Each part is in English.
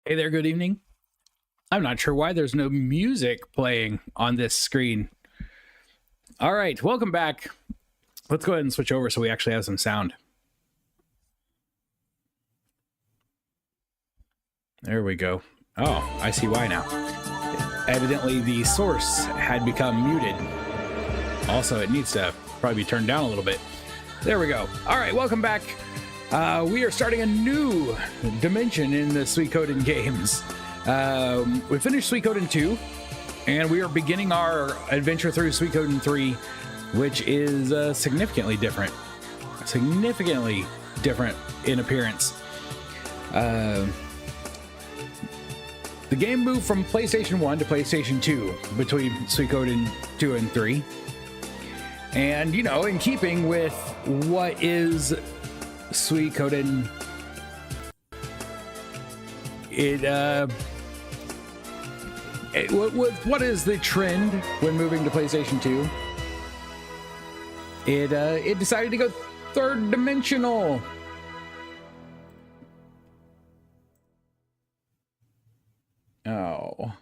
Hey there, good evening. I'm not sure why there's no music playing on this screen. All right, welcome back. Let's go ahead and switch over so we actually have some sound. There we go. Oh, I see why now. Evidently, the source had become muted. Also, it needs to probably be turned down a little bit. There we go. All right, welcome back. We are starting a new dimension in the Suikoden games. We finished Suikoden 2, and we are beginning our adventure through Suikoden 3, which is significantly different. Significantly different in appearance. The game moved from PlayStation 1 to PlayStation 2 between Suikoden 2 and 3. And, you know, in keeping with what is Suikoden, what is the trend when moving to PlayStation 2? It decided to go third dimensional. Oh.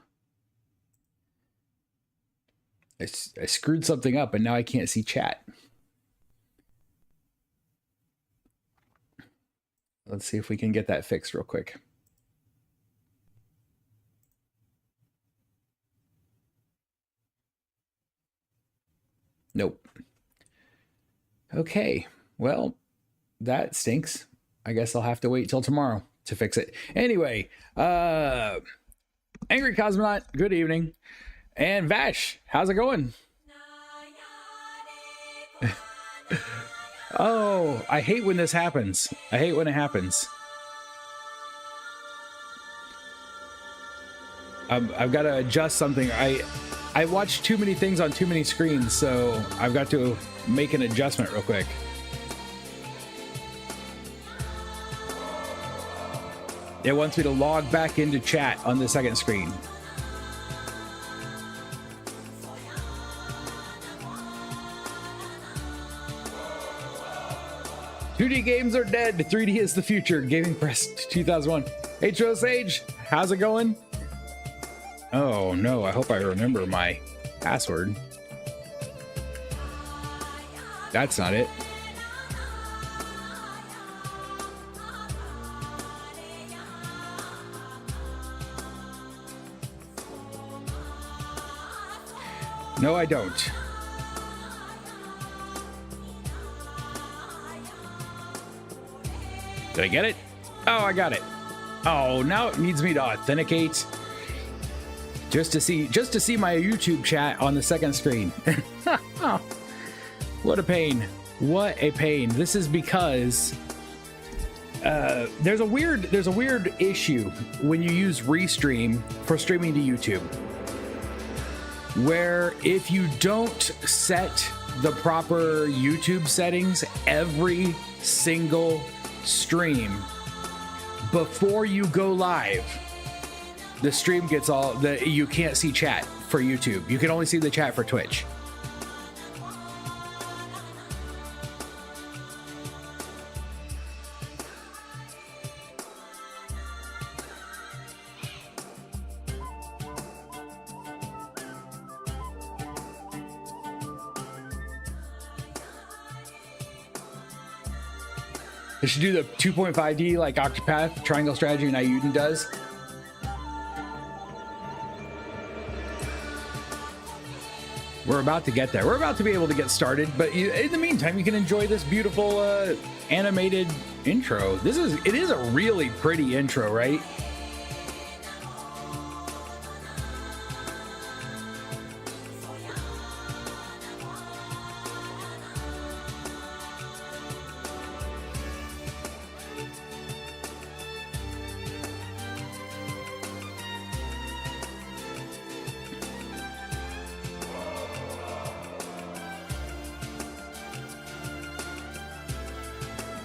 I screwed something up and now I can't see chat. Let's see if we can get that fixed real quick. Nope. Okay. Well, that stinks. I guess I'll have to wait till tomorrow to fix it. Anyway, Angry Cosmonaut, good evening. And Vash, how's it going? Oh, I hate when this happens. I hate when it happens. I've got to adjust something. I watch too many things on too many screens, so I've got to make an adjustment real quick. It wants me to log back into chat on the second screen. "2D games are dead. 3D is the future." Gaming Press 2001. H.O. Sage, how's it going? Oh no, I hope I remember my password. That's not it. No, I don't. Did I get it? Oh, I got it. Oh, now it needs me to authenticate just to see my YouTube chat on the second screen. What a pain. What a pain. This is because there's a weird issue when you use Restream for streaming to YouTube, where if you don't set the proper YouTube settings every single stream before you go live, the stream gets you can't see chat for YouTube. You can only see the chat for Twitch. They should do the 2.5D like Octopath Triangle Strategy and Ayuden does. We're about to get there. We're about to be able to get started, but in the meantime, you can enjoy this beautiful animated intro. It is a really pretty intro, right?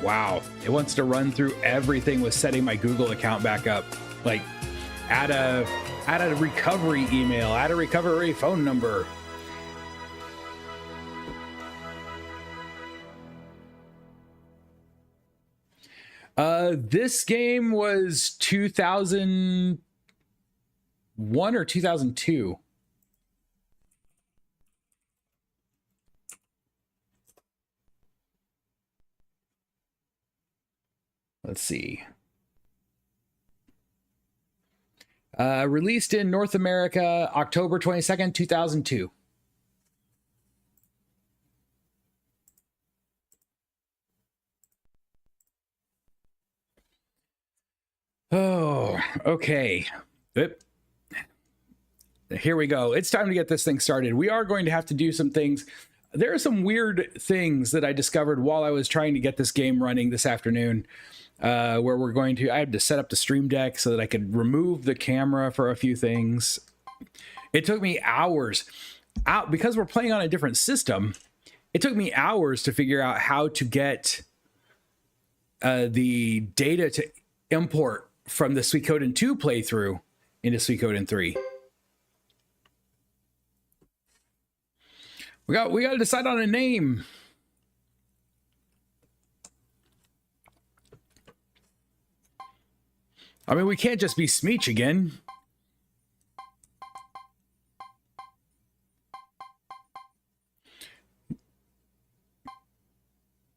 Wow, it wants to run through everything with setting my Google account back up. Like, add a recovery email, add a recovery phone number. This game was 2001 or 2002. Let's see. Released in North America, October 22nd, 2002. Oh, okay. Oop. Here we go. It's time to get this thing started. We are going to have to do some things. There are some weird things that I discovered while I was trying to get this game running this afternoon, where I had to set up the Stream Deck so that I could remove the camera for a few things. It took me hours because we're playing on a different system. It took me hours to figure out how to get the data to import from the Suikoden 2 playthrough into Suikoden 3. We got to decide on a name. I mean, we can't just be Smeech again.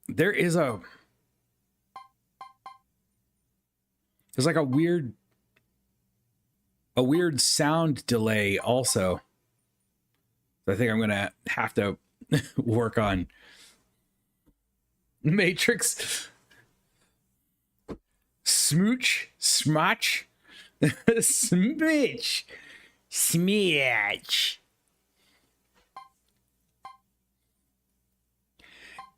There's like a weird sound delay also. I think I'm gonna have to work on. Matrix. Smooch. Smotch. Smooch. Smeech.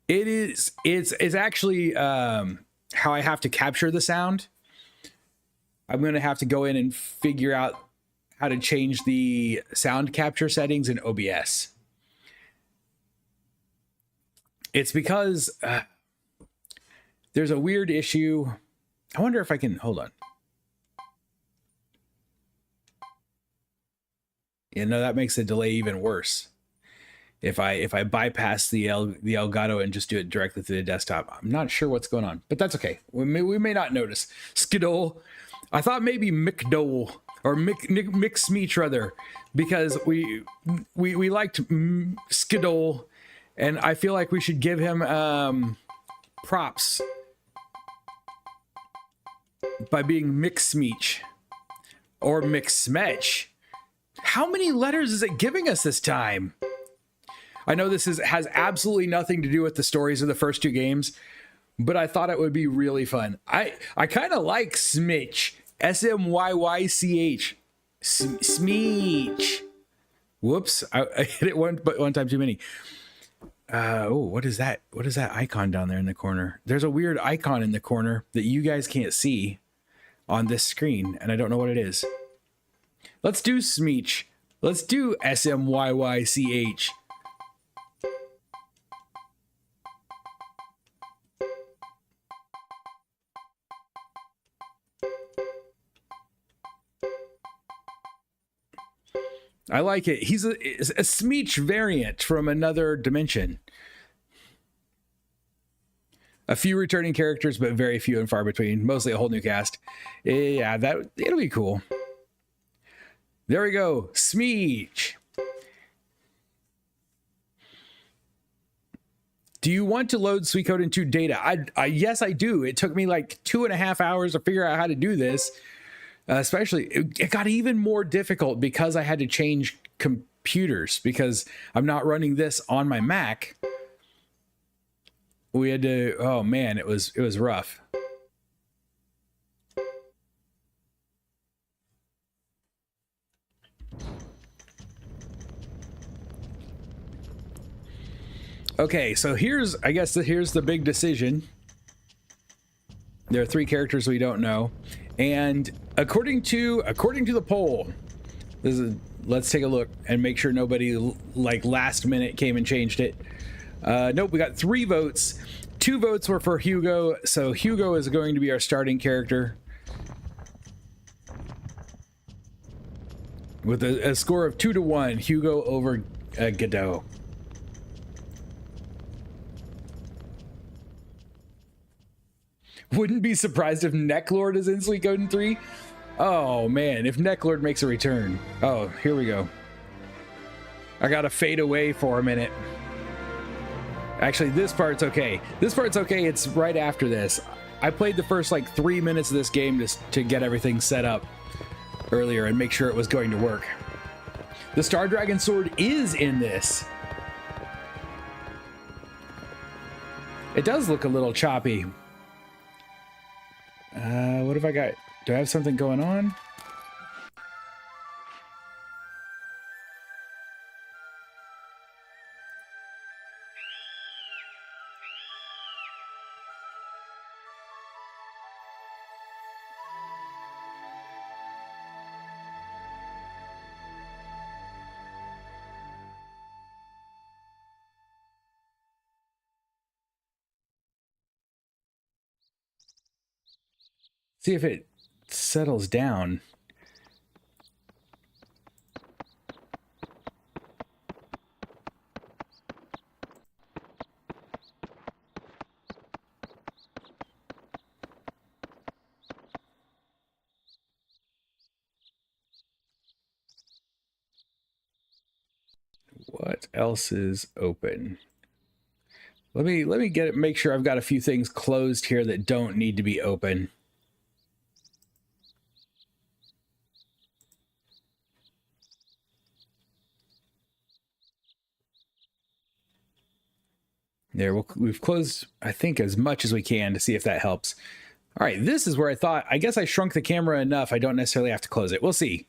It's actually how I have to capture the sound. I'm going to have to go in and figure out how to change the sound capture settings in OBS. It's because there's a weird issue. I wonder if I can, hold on. You know, that makes the delay even worse. If I bypass the Elgato and just do it directly through the desktop. I'm not sure what's going on, but that's okay. We may not notice. Skidole. I thought maybe McDole or Mick Smeech rather, because we liked Skidole, and I feel like we should give him props by being Mick Smeech or Mick Smech. How many letters is it giving us this time? I know this has absolutely nothing to do with the stories of the first two games, but I thought it would be really fun. I kind of like Smitch. Smyych. Smeech. Whoops. I hit it one time too many. What is that? What is that icon down there in the corner? There's a weird icon in the corner that you guys can't see on this screen, and I don't know what it is. Let's do Smeech. Let's do Smyych. I like it. He's a Smeech variant from another dimension. A few returning characters, but very few and far between. Mostly a whole new cast. Yeah, it'll be cool. There we go. Smeech. Do you want to load Suikoden 2 data? Yes, I do. It took me like 2.5 hours to figure out how to do this. Especially, it got even more difficult because I had to change computers because I'm not running this on my Mac. We had to, oh man, it was rough. Okay, so here's the big decision. There are 3 characters we don't know. And according to the poll, let's take a look and make sure nobody like last minute came and changed it. Nope, we got 3 votes. 2 votes were for Hugo, so Hugo is going to be our starting character with a score of 2-1. Hugo over Godot. Wouldn't be surprised if Necklord is in Suikoden 3. Oh man, if Necklord makes a return. Oh, here we go. I gotta fade away for a minute. Actually, this part's okay. This part's okay. It's right after this. I played the first like 3 minutes of this game just to get everything set up earlier and make sure it was going to work. The Star Dragon sword is in this. It does look a little choppy. What have I got? Do I have something going on? See if it settles down. What else is open? Let me get it, make sure I've got a few things closed here that don't need to be open. There, we've closed, I think, as much as we can to see if that helps. All right, this is where I thought, I guess I shrunk the camera enough I don't necessarily have to close it. We'll see.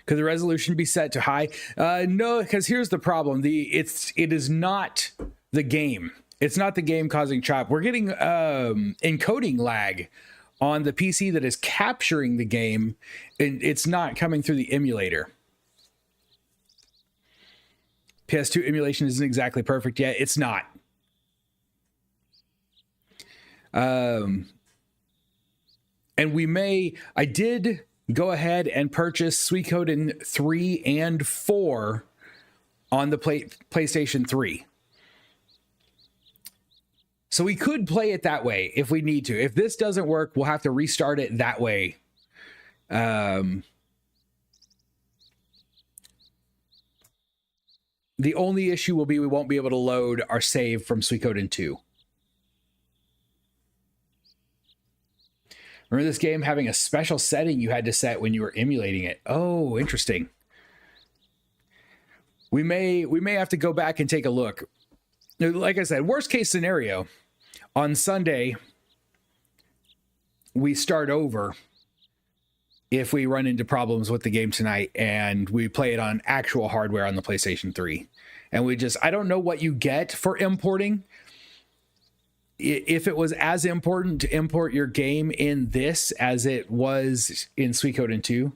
Could the resolution be set to high? No, because here's the problem. It is not the game. It's not the game causing chop. We're getting encoding lag on the PC that is capturing the game, and it's not coming through the emulator. PS2 emulation isn't exactly perfect yet. It's not. And I did go ahead and purchase Suikoden 3 and 4 on the PlayStation 3. So we could play it that way if we need to. If this doesn't work, we'll have to restart it that way. The only issue will be we won't be able to load our save from Suikoden 2. Remember this game having a special setting you had to set when you were emulating it? Oh, interesting. We may have to go back and take a look. Like I said, worst case scenario, on Sunday, we start over if we run into problems with the game tonight and we play it on actual hardware on the PlayStation 3. And I don't know what you get for importing. If it was as important to import your game in this as it was in Suikoden 2,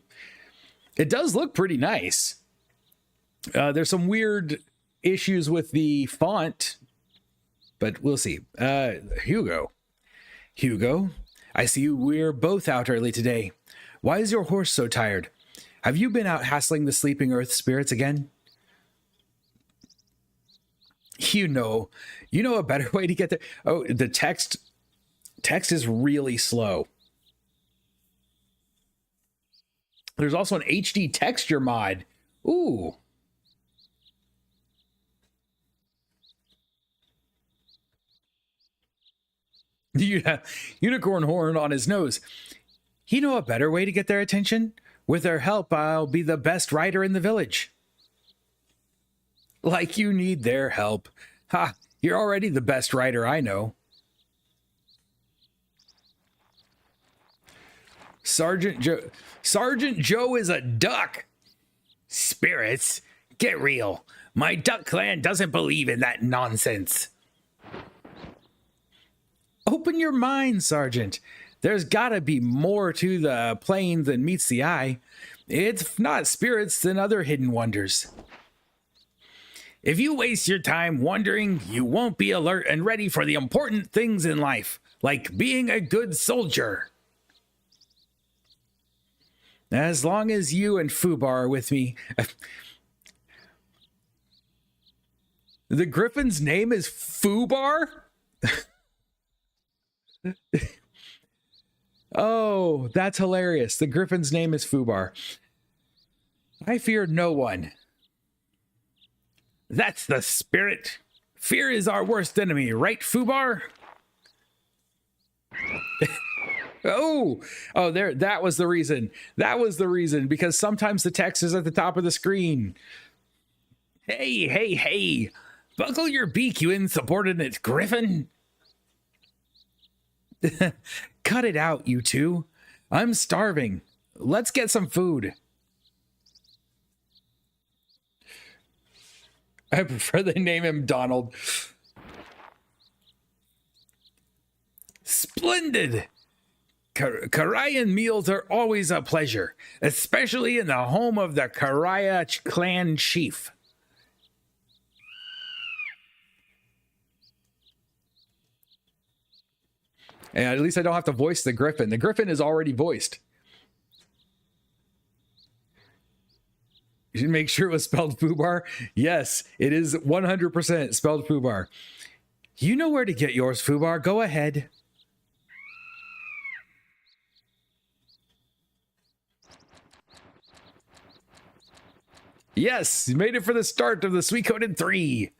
it does look pretty nice. There's some weird issues with the font, but we'll see. Hugo, I see we're both out early today. Why is your horse so tired? Have you been out hassling the sleeping earth spirits again? You know a better way to get there. Oh, the text is really slow. There's also an HD texture mod. Ooh. Unicorn horn on his nose. You know a better way to get their attention? With their help, I'll be the best rider in the village. Like you need their help. Ha, you're already the best rider I know. Sergeant Joe is a duck. Spirits, get real. My duck clan doesn't believe in that nonsense. Open your mind, Sergeant. There's gotta be more to the plane than meets the eye. It's not spirits than other hidden wonders. If you waste your time wondering, you won't be alert and ready for the important things in life, like being a good soldier. As long as you and Fubar are with me. The griffin's name is Fubar? Oh, that's hilarious. The griffin's name is Fubar. I fear no one. That's the spirit. Fear is our worst enemy, right, Fubar? Oh, there, that was the reason. That was the reason, because sometimes the text is at the top of the screen. Hey, hey, hey. Buckle your beak, you insubordinate griffin. Cut it out, you two. I'm starving. Let's get some food. I prefer they name him Donald. Splendid. Karayan meals are always a pleasure, especially in the home of the Karaya clan chief. And at least I don't have to voice the griffin. The griffin is already voiced. You should make sure it was spelled Fubar. Yes, it is 100% spelled Fubar. You know where to get yours, Fubar. Go ahead. Yes, you made it for the start of the Suikoden III.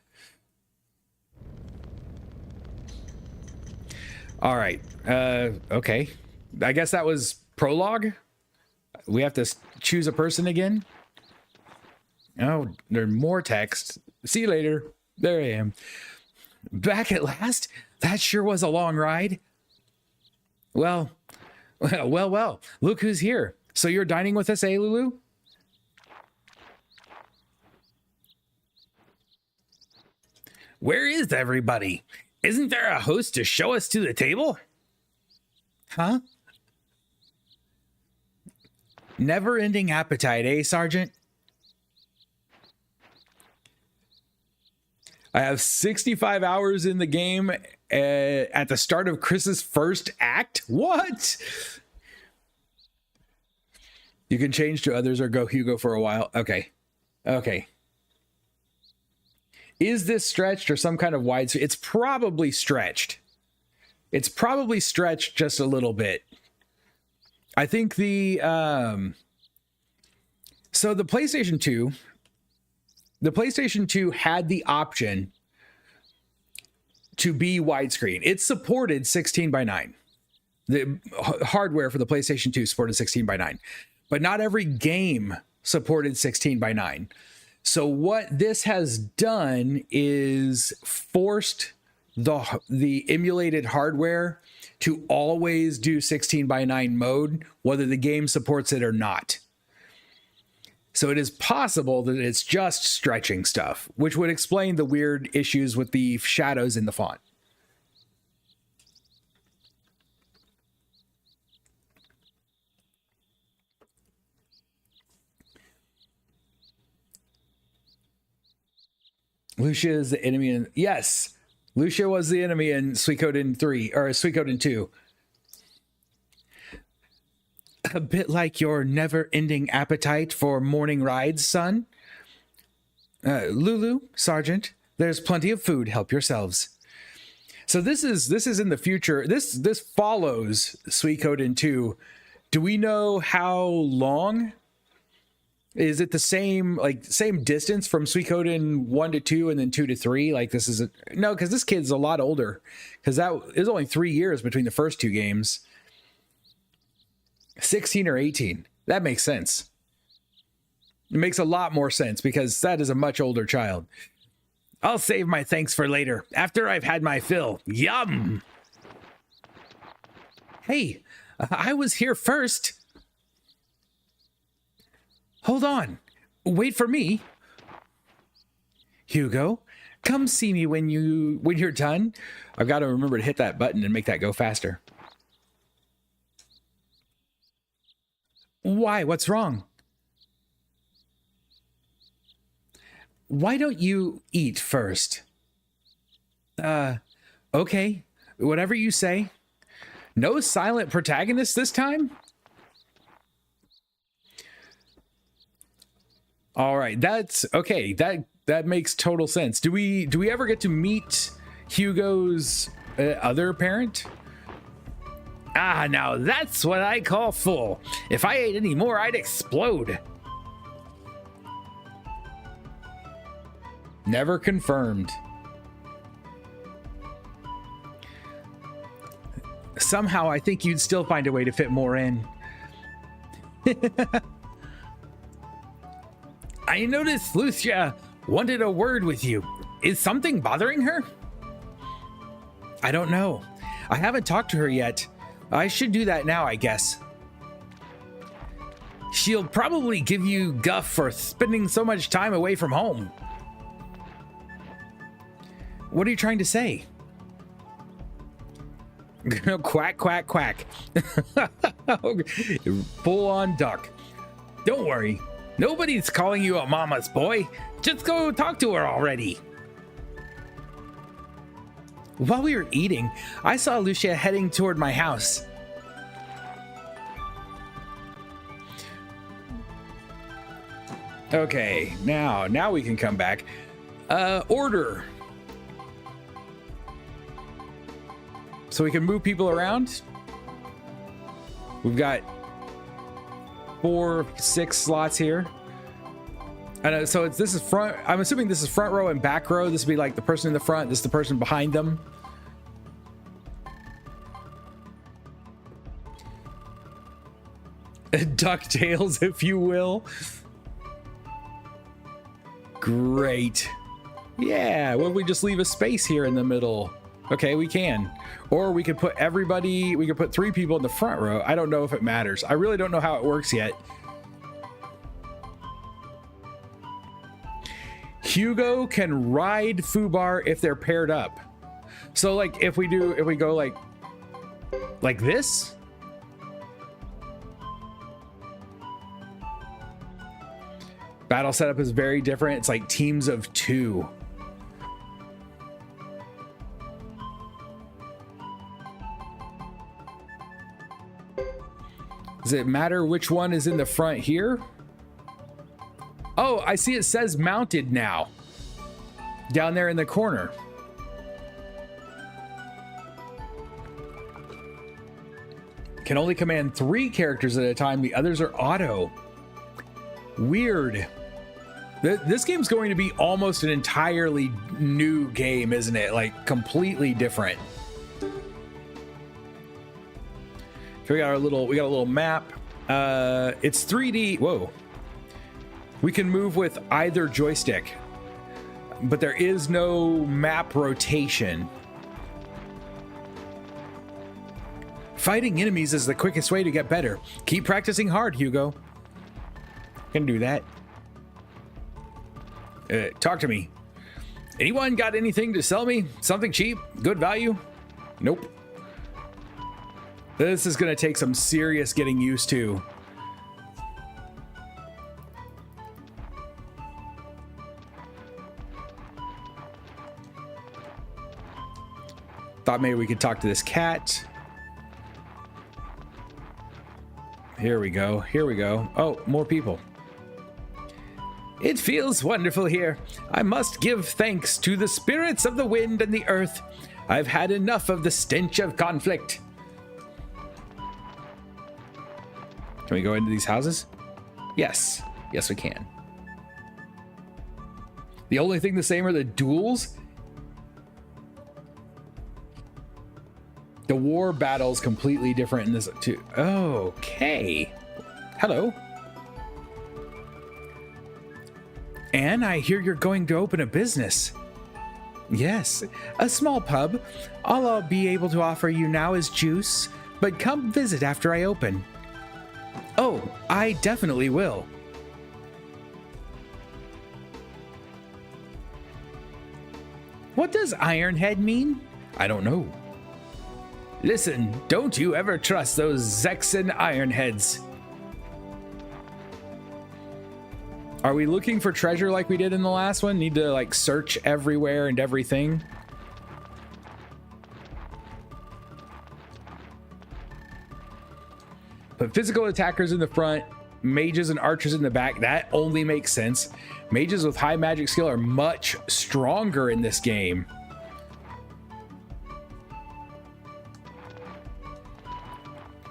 All right. Okay. I guess that was prologue. We have to choose a person again. Oh, there's more text. See you later. There I am. Back at last? That sure was a long ride. Well. Look who's here. So you're dining with us, eh, Lulu? Where is everybody? Isn't there a host to show us to the table? Huh? Never-ending appetite, eh, Sergeant? I have 65 hours in the game at the start of Chris's first act? What? You can change to others or go Hugo for a while. Okay. Okay. Is this stretched or some kind of wide? It's probably stretched. It's probably stretched just a little bit. I think the so the PlayStation 2 had the option to be widescreen. It supported 16:9. The hardware for the PlayStation 2 supported 16:9, but not every game supported 16:9. So what this has done is forced the emulated hardware to always do 16:9 mode, whether the game supports it or not. So it is possible that it's just stretching stuff, which would explain the weird issues with the shadows in the font. Lucia is the enemy in... Yes, Lucia was the enemy in Suikoden 3, or Suikoden 2. A bit like your never-ending appetite for morning rides, son. Lulu, Sergeant, there's plenty of food. Help yourselves. So this is in the future. This follows Suikoden 2. Do we know how long? Is it the same distance from Suikoden 1 to 2 and then 2 to 3? Like this is no, because this kid's a lot older. Because that is only 3 years between the first two games. 16 or 18. That makes sense. It makes a lot more sense because that is a much older child. I'll save my thanks for later, after I've had my fill. Yum! Hey, I was here first. Hold on. Wait for me. Hugo, come see me when you're done. I've got to remember to hit that button and make that go faster. Why? What's wrong? Why don't you eat first? Okay. Whatever you say. No silent protagonist this time? All right, that's okay. That makes total sense. Do we ever get to meet Hugo's other parent? Ah, now that's what I call full. If I ate any more, I'd explode. Never confirmed. Somehow, I think you'd still find a way to fit more in. I noticed Lucia wanted a word with you. Is something bothering her? I don't know. I haven't talked to her yet. I should do that now, I guess. She'll probably give you guff for spending so much time away from home. What are you trying to say? Quack, quack, quack. Full on duck. Don't worry. Nobody's calling you a mama's boy. Just go talk to her already. While we were eating, I saw Lucia heading toward my house. Okay, now we can come back. Order. So we can move people around. We've got 4, 6 slots here. And so this is front. I'm assuming this is front row and back row. This would be like the person in the front. This is the person behind them. DuckTales, if you will. Great. Yeah, well, we just leave a space here in the middle. Okay, we can. Or we could put everybody, we could put 3 people in the front row. I don't know if it matters. I really don't know how it works yet. Hugo can ride Fubar if they're paired up. So like if we go like this. Battle setup is very different. It's like teams of 2. Does it matter which one is in the front here? Oh, I see it says mounted now. Down there in the corner. Can only command 3 characters at a time. The others are auto. Weird. This game's going to be almost an entirely new game, isn't it? Like completely different. So we got a little map. It's 3D. Whoa. We can move with either joystick, but there is no map rotation. Fighting enemies is the quickest way to get better. Keep practicing hard, Hugo. Can do that. Talk to me. Anyone got anything to sell me? Something cheap? Good value? Nope. This is going to take some serious getting used to. Thought maybe we could talk to this cat. Here we go. Here we go. Oh, more people. It feels wonderful here. I must give thanks to the spirits of the wind and the earth. I've had enough of the stench of conflict. Can we go into these houses? Yes. Yes, we can. The only thing the same are the duels. The war battle is completely different in this too. Okay. Hello. Anne, I hear you're going to open a business. Yes, a small pub. All I'll be able to offer you now is juice, but come visit after I open. Oh, I definitely will. What does Ironhead mean? I don't know. Listen, don't you ever trust those Zexan Ironheads. Are we looking for treasure like we did in the last one? Need to like search everywhere and everything? Put physical attackers in the front, mages and archers in the back. That only makes sense. Mages with high magic skill are much stronger in this game.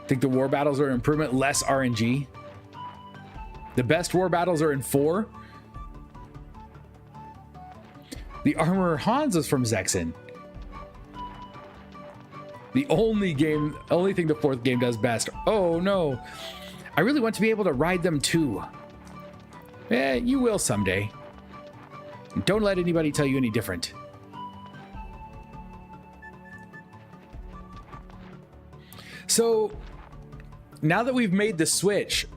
Think the war battles are an improvement, less RNG. The best war battles are in 4. The Armorer Hans is from Zexen. The only thing the 4th game does best. Oh no. I really want to be able to ride them too. You will someday. Don't let anybody tell you any different. So now that we've made the switch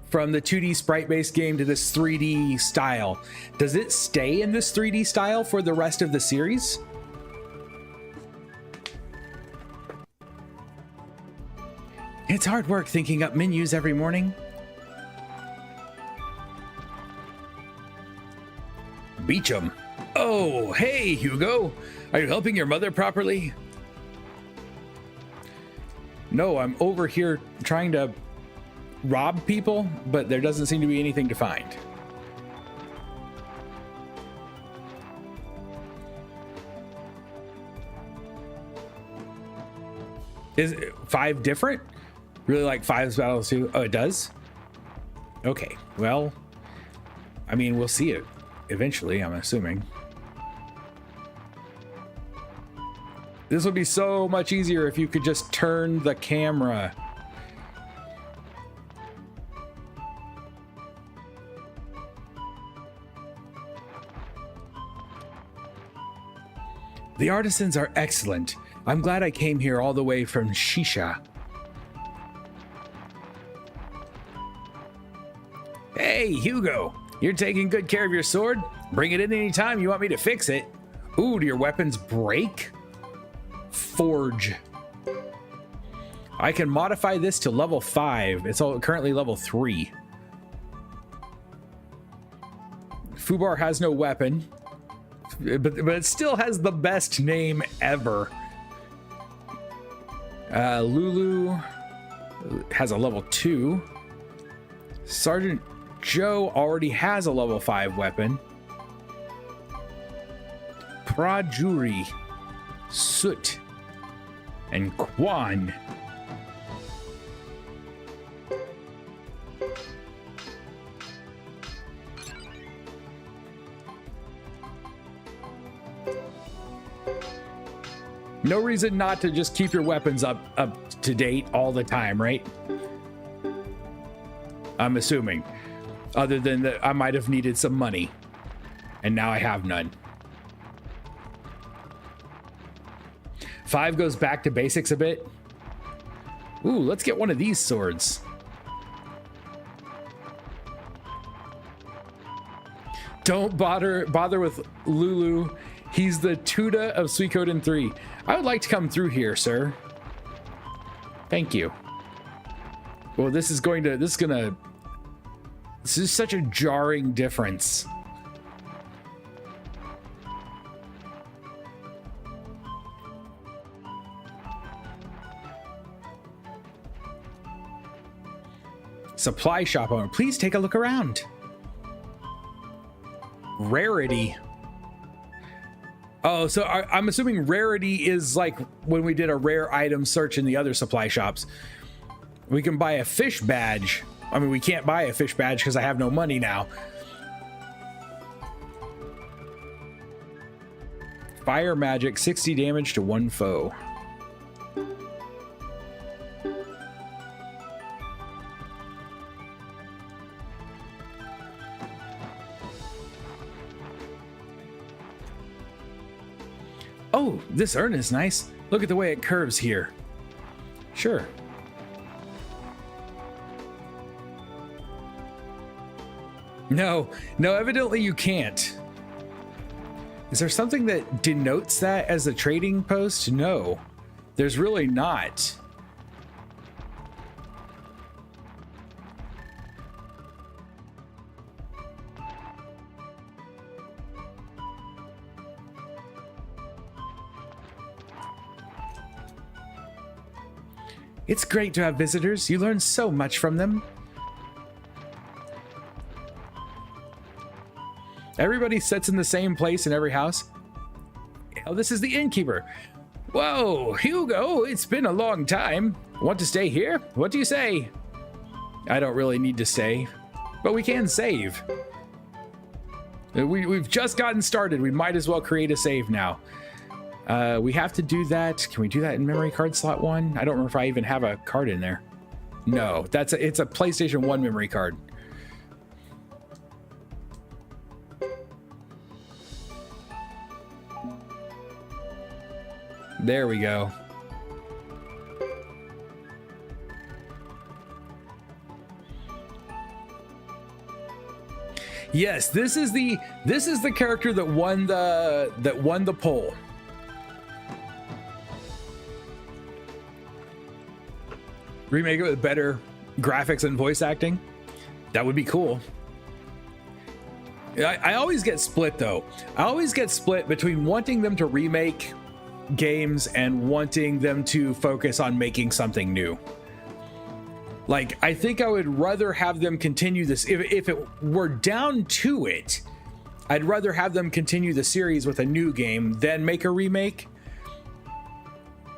from the 2D sprite-based game to this 3D style, does it stay in this 3D style for the rest of the series? It's hard work thinking up menus every morning. Beecham. Oh, hey, Hugo. Are you helping your mother properly? No, I'm over here trying to rob people, but there doesn't seem to be anything to find. Is 5 different? Really like 5's battles too? Oh, it does? Okay, well, I mean, we'll see it eventually, I'm assuming. This would be so much easier if you could just turn the camera. The artisans are excellent. I'm glad I came here all the way from Shisha. Hey, Hugo, you're taking good care of your sword? Bring it in anytime you want me to fix it. Ooh, do your weapons break? Forge. I can modify this to level 5. It's currently level 3. Fubar has no weapon, but it still has the best name ever. Lulu has a level 2. Sergeant Joe already has a level 5 weapon. Prajuri, Soot, and Quan. No reason not to just keep your weapons up to date all the time, right? I'm assuming. Other than that, I might have needed some money, and now I have none. 5 goes back to basics a bit. Ooh, let's get one of these swords. Don't bother with Lulu. He's the Tuda of Suikoden 3. I would like to come through here, sir. Thank you. Well, this is such a jarring difference. Supply shop owner, please take a look around. Rarity. Oh, so I'm assuming rarity is like when we did a rare item search in the other supply shops. We can buy a fish badge. I mean, we can't buy a fish badge because I have no money now. Fire magic, 60 damage to 1 foe. Oh, this urn is nice. Look at the way it curves here. Sure. No, evidently you can't. Is there something that denotes that as a trading post? No, there's really not. It's great to have visitors. You learn so much from them. Everybody sits in the same place in every house. Oh, this is the innkeeper. Whoa, Hugo, it's been a long time. Want to stay here? What do you say? I don't really need to stay, but we can save. We've just gotten started. We might as well create a save now. We have to do that. Can we do that in memory card slot 1? I don't remember if I even have a card in there. No, it's a PlayStation 1 memory card. There we go. Yes, this is the character that won the poll. Remake it with better graphics and voice acting. That would be cool. I always get split though. I always get split between wanting them to remake games and wanting them to focus on making something new. Like, I think I would rather have them continue this. If it were down to it, I'd rather have them continue the series with a new game than make a remake.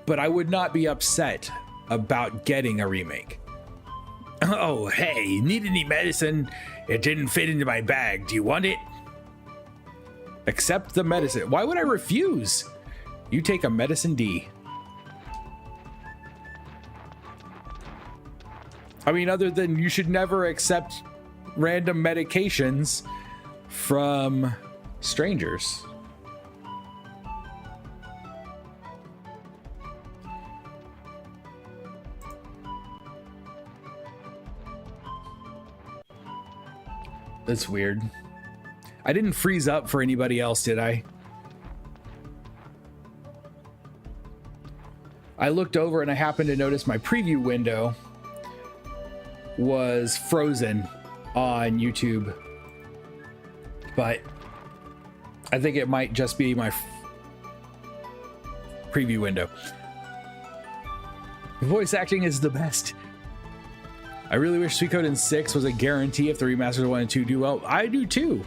But I would not be upset about getting a remake. Oh, hey, need any medicine? It didn't fit into my bag. Do you want it? Accept the medicine. Why would I refuse? You take a medicine D. I mean, other than you should never accept random medications from strangers. That's weird. I didn't freeze up for anybody else, did I? I looked over and I happened to notice my preview window was frozen on YouTube, but I think it might just be my preview window. Voice acting is the best. I really wish Suikoden 6 was a guarantee if the remasters 1 and 2 do well. I do too.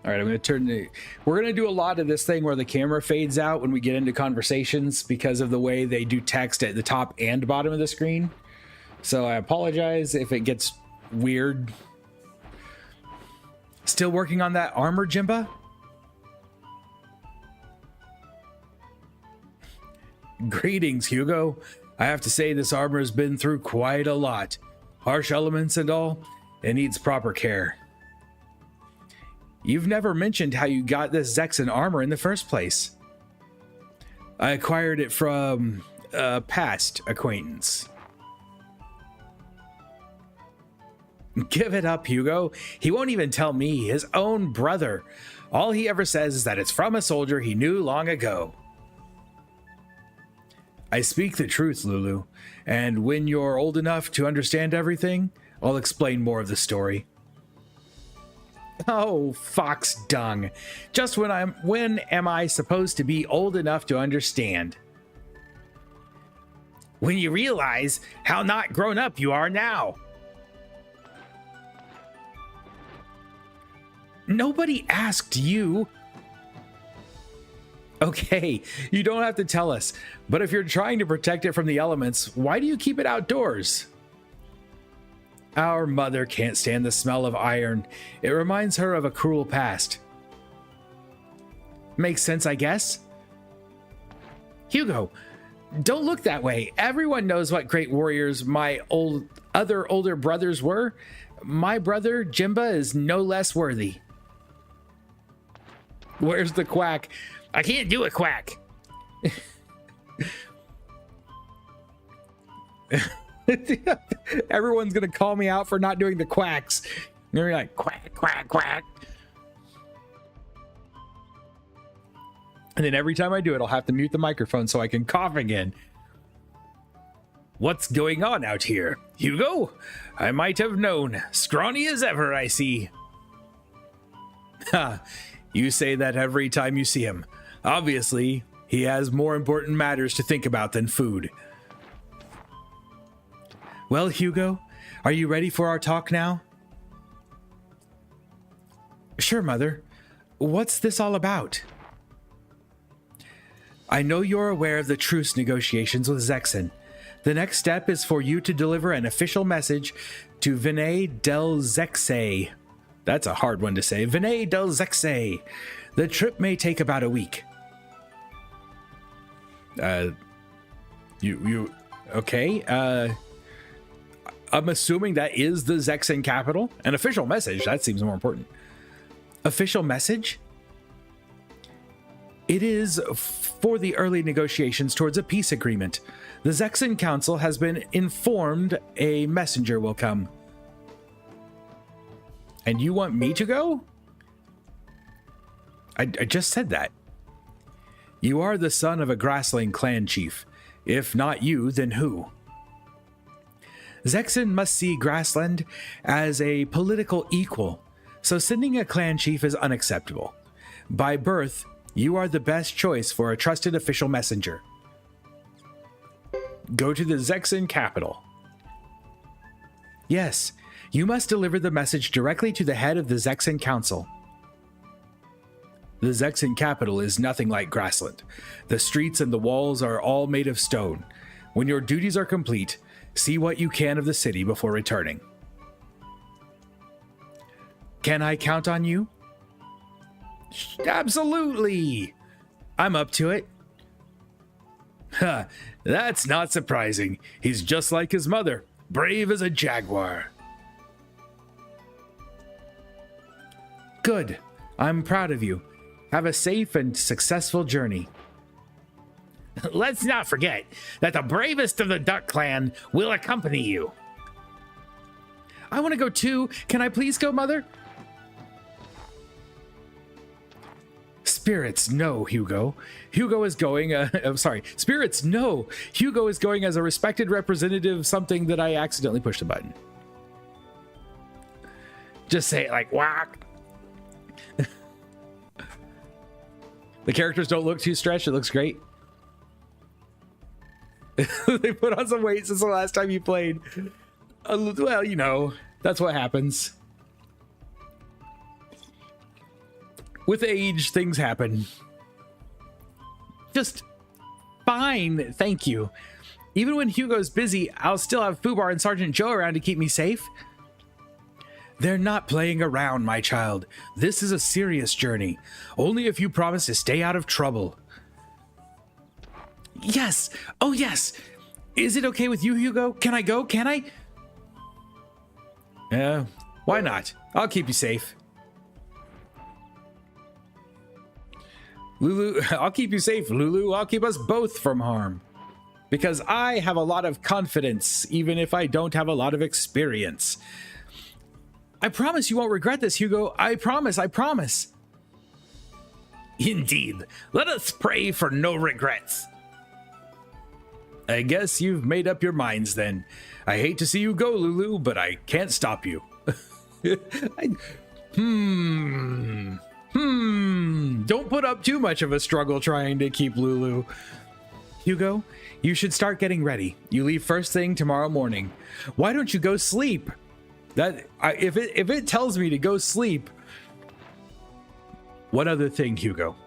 All right, I'm going to we're going to do a lot of this thing where the camera fades out when we get into conversations because of the way they do text at the top and bottom of the screen. So I apologize if it gets weird. Still working on that armor, Jimba? Greetings, Hugo. I have to say this armor has been through quite a lot. Harsh elements and all. It needs proper care. You've never mentioned how you got this Zexan armor in the first place. I acquired it from a past acquaintance. Give it up, Hugo. He won't even tell me, his own brother. All he ever says is that it's from a soldier he knew long ago. I speak the truth, Lulu, and when you're old enough to understand everything, I'll explain more of the story. Oh, fox dung. Just when am I supposed to be old enough to understand? When you realize how not grown up you are now. Nobody asked you. Okay, you don't have to tell us, but if you're trying to protect it from the elements, why do you keep it outdoors? Our mother can't stand the smell of iron. It reminds her of a cruel past. Makes sense, I guess. Hugo, don't look that way. Everyone knows what great warriors my other older brothers were. My brother, Jimba, is no less worthy. Where's the quack? I can't do a quack. Everyone's gonna call me out for not doing the quacks. They're gonna be like, quack, quack, quack. And then every time I do it, I'll have to mute the microphone so I can cough again. What's going on out here? Hugo? I might have known. Scrawny as ever, I see. Ha, you say that every time you see him. Obviously, he has more important matters to think about than food. Well, Hugo, are you ready for our talk now? Sure, Mother. What's this all about? I know you're aware of the truce negotiations with Zexen. The next step is for you to deliver an official message to Vinay del Zexe. That's a hard one to say. Vinay del Zexe. The trip may take about a week. Okay. I'm assuming that is the Zexen capital. An official message. That seems more important. Official message? It is for the early negotiations towards a peace agreement. The Zexen Council has been informed a messenger will come. And you want me to go? I just said that. You are the son of a Grassling clan chief. If not you, then who? Zexen must see Grassland as a political equal, so sending a clan chief is unacceptable. By birth, you are the best choice for a trusted official messenger. Go to the Zexen capital. Yes, you must deliver the message directly to the head of the Zexen Council. The Zexen capital is nothing like Grassland. The streets and the walls are all made of stone. When your duties are complete, see what you can of the city before returning. Can I count on you? Absolutely! I'm up to it. Ha, that's not surprising. He's just like his mother, brave as a jaguar. Good. I'm proud of you. Have a safe and successful journey. Let's not forget that the bravest of the Duck Clan will accompany you. I want to go too. Can I please go, Mother? Spirits, no, Hugo. Hugo is going, Spirits, no. Hugo is going as a respected representative of something that I accidentally pushed a button. Just say it like, whack. The characters don't look too stretched. It looks great. They put on some weight since the last time you played. Well, you know, that's what happens. With age, things happen. Just fine, thank you. Even when Hugo's busy, I'll still have Fubar and Sergeant Joe around to keep me safe. They're not playing around, my child. This is a serious journey. Only if you promise to stay out of trouble. Yes. Oh, yes. Is it okay with you, Hugo? Can I go? Can I? Yeah, why not? I'll keep you safe. Lulu, I'll keep you safe, Lulu. I'll keep us both from harm. Because I have a lot of confidence, even if I don't have a lot of experience. I promise you won't regret this, Hugo. I promise, I promise. Indeed. Let us pray for no regrets. I guess you've made up your minds then. I hate to see you go, Lulu, but I can't stop you. Don't put up too much of a struggle trying to keep Lulu. Hugo, you should start getting ready. You leave first thing tomorrow morning. Why don't you go sleep? If it tells me to go sleep. One other thing, Hugo.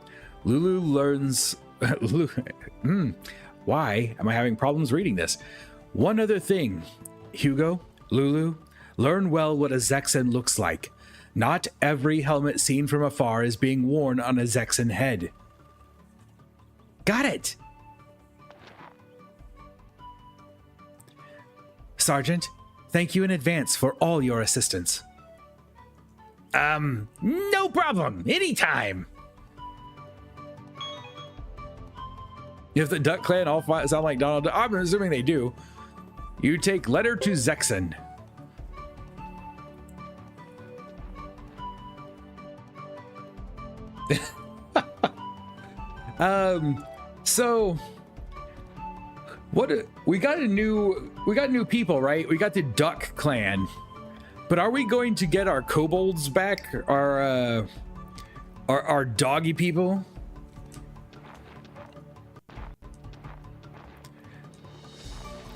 Lulu learns. Why am I having problems reading this? One other thing, Hugo, Lulu, learn well what a Zexen looks like. Not every helmet seen from afar is being worn on a Zexen head. Got it. Sergeant, thank you in advance for all your assistance. No problem. Anytime. If the Duck Clan all sound like Donald, I'm assuming they do. You take letter to Zexen. So what we got new people, right? We got the Duck Clan. But are we going to get our kobolds back? Our doggy people?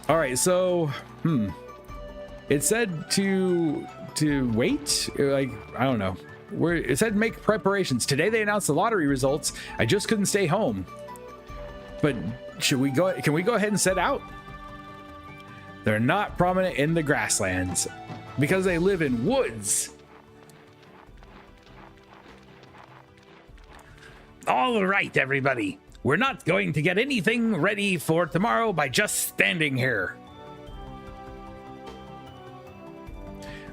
All right, so It said to wait, like, I don't know. It said make preparations. Today they announced the lottery results. I just couldn't stay home. But can we go ahead and set out? They're not prominent in the grasslands because they live in woods. All right, everybody. We're not going to get anything ready for tomorrow by just standing here.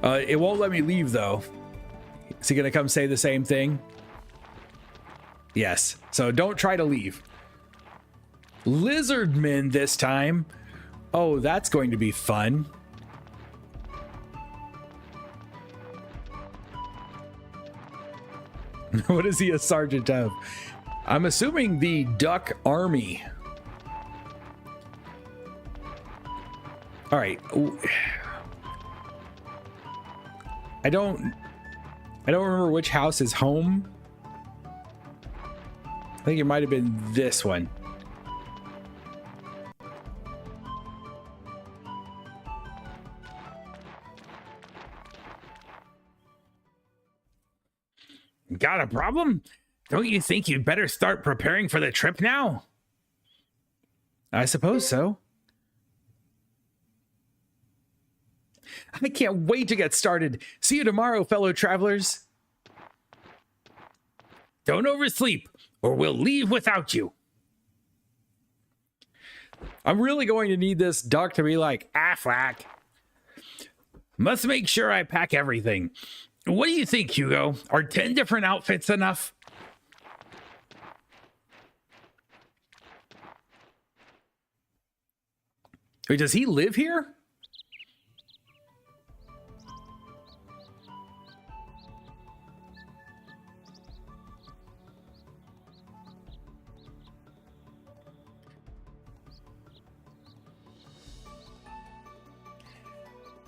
It won't let me leave, though. Is he going to come say the same thing? Yes. So don't try to leave. Lizardmen this time. Oh, that's going to be fun. What is he a sergeant of? I'm assuming the Duck Army. All right. I don't remember which house is home. I think it might have been this one. Got a problem? Don't you think you'd better start preparing for the trip now? I suppose so. I can't wait to get started. See you tomorrow, fellow travelers. Don't oversleep, or we'll leave without you. I'm really going to need this duck to be like, Affleck. Must make sure I pack everything. What do you think, Hugo? Are 10 different outfits enough? Wait, does he live here?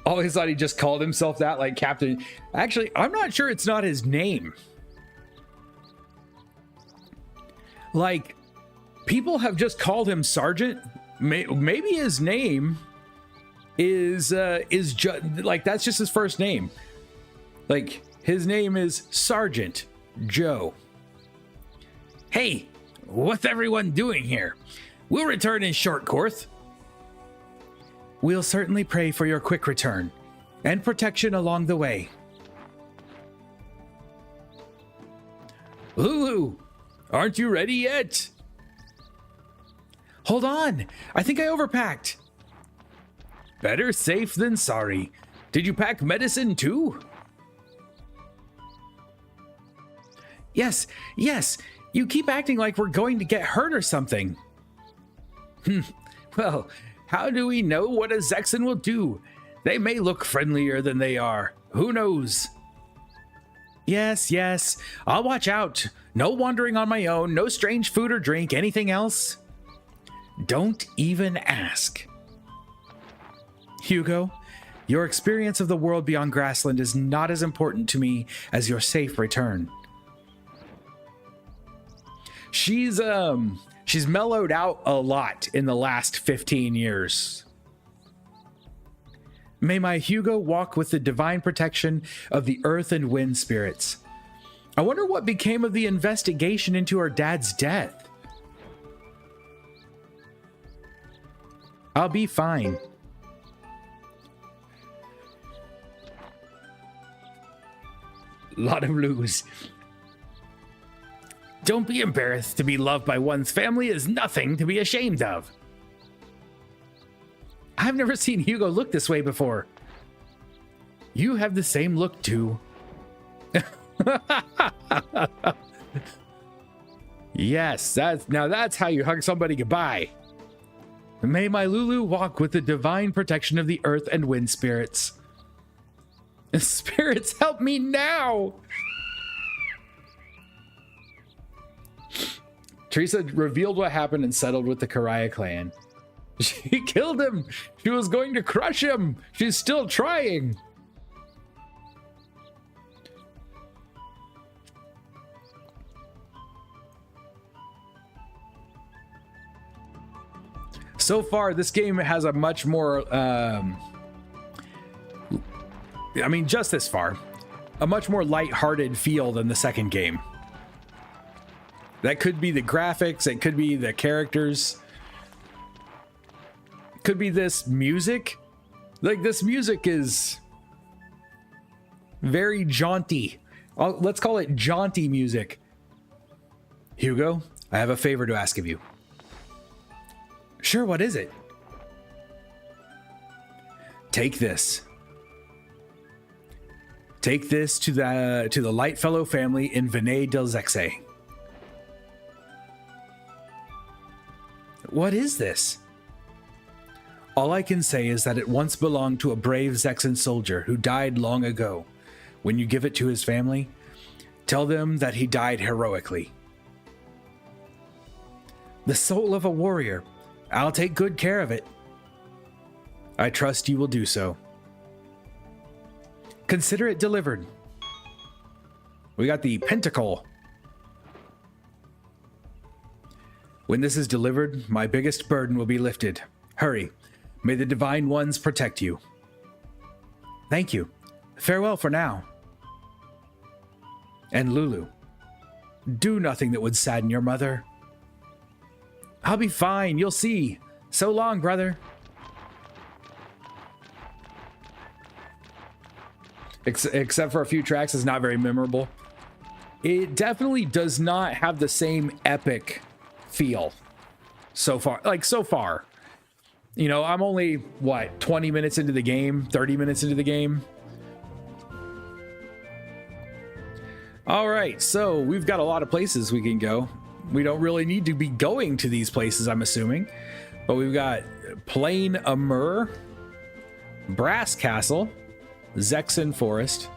Always thought he just called himself that, like Captain. Actually, I'm not sure it's not his name. Like, people have just called him Sergeant. Maybe his name is like, that's just his first name. Like, his name is Sergeant Joe. Hey, what's everyone doing here? We'll return in short course. We'll certainly pray for your quick return and protection along the way. Lulu, aren't you ready yet? Hold on, I think I overpacked. Better safe than sorry. Did you pack medicine too? Yes, you keep acting like we're going to get hurt or something. Well, how do we know what a Zexan will do? They may look friendlier than they are. Who knows? Yes, I'll watch out. No wandering on my own, no strange food or drink, anything else? Don't even ask. Hugo, your experience of the world beyond Grassland is not as important to me as your safe return. She's mellowed out a lot in the last 15 years. May my Hugo walk with the divine protection of the earth and wind spirits. I wonder what became of the investigation into her dad's death. I'll be fine. Lot of blues. Don't be embarrassed. To be loved by one's family is nothing to be ashamed of. I've never seen Hugo look this way before. You have the same look too. Yes, that's how you hug somebody goodbye. May my Lulu walk with the divine protection of the earth and wind spirits. Spirits, help me now! Teresa revealed what happened and settled with the Karaya clan. She killed him! She was going to crush him! She's still trying! So far, this game has a much more I mean, just this far. A much more light-hearted feel than the second game. That could be the graphics, it could be the characters. Could be this music. Like, this music is very jaunty. Let's call it jaunty music. Hugo, I have a favor to ask of you. Sure, what is it? Take this. Take this to the Lightfellow family in Venay del Zexe. What is this? All I can say is that it once belonged to a brave Zexan soldier who died long ago. When you give it to his family, tell them that he died heroically. The soul of a warrior. I'll take good care of it. I trust you will do so. Consider it delivered. We got the pentacle. When this is delivered, my biggest burden will be lifted. Hurry. May the divine ones protect you. Thank you. Farewell for now. And Lulu, do nothing that would sadden your mother. I'll be fine, you'll see. So long, brother. Except for a few tracks, it's not very memorable. It definitely does not have the same epic feel so far. Like, so far. You know, I'm only, what, 20 minutes into the game? 30 minutes into the game? All right, so we've got a lot of places we can go. We don't really need to be going to these places, I'm assuming. But we've got Plain Amur, Brass Castle, Zexan Forest.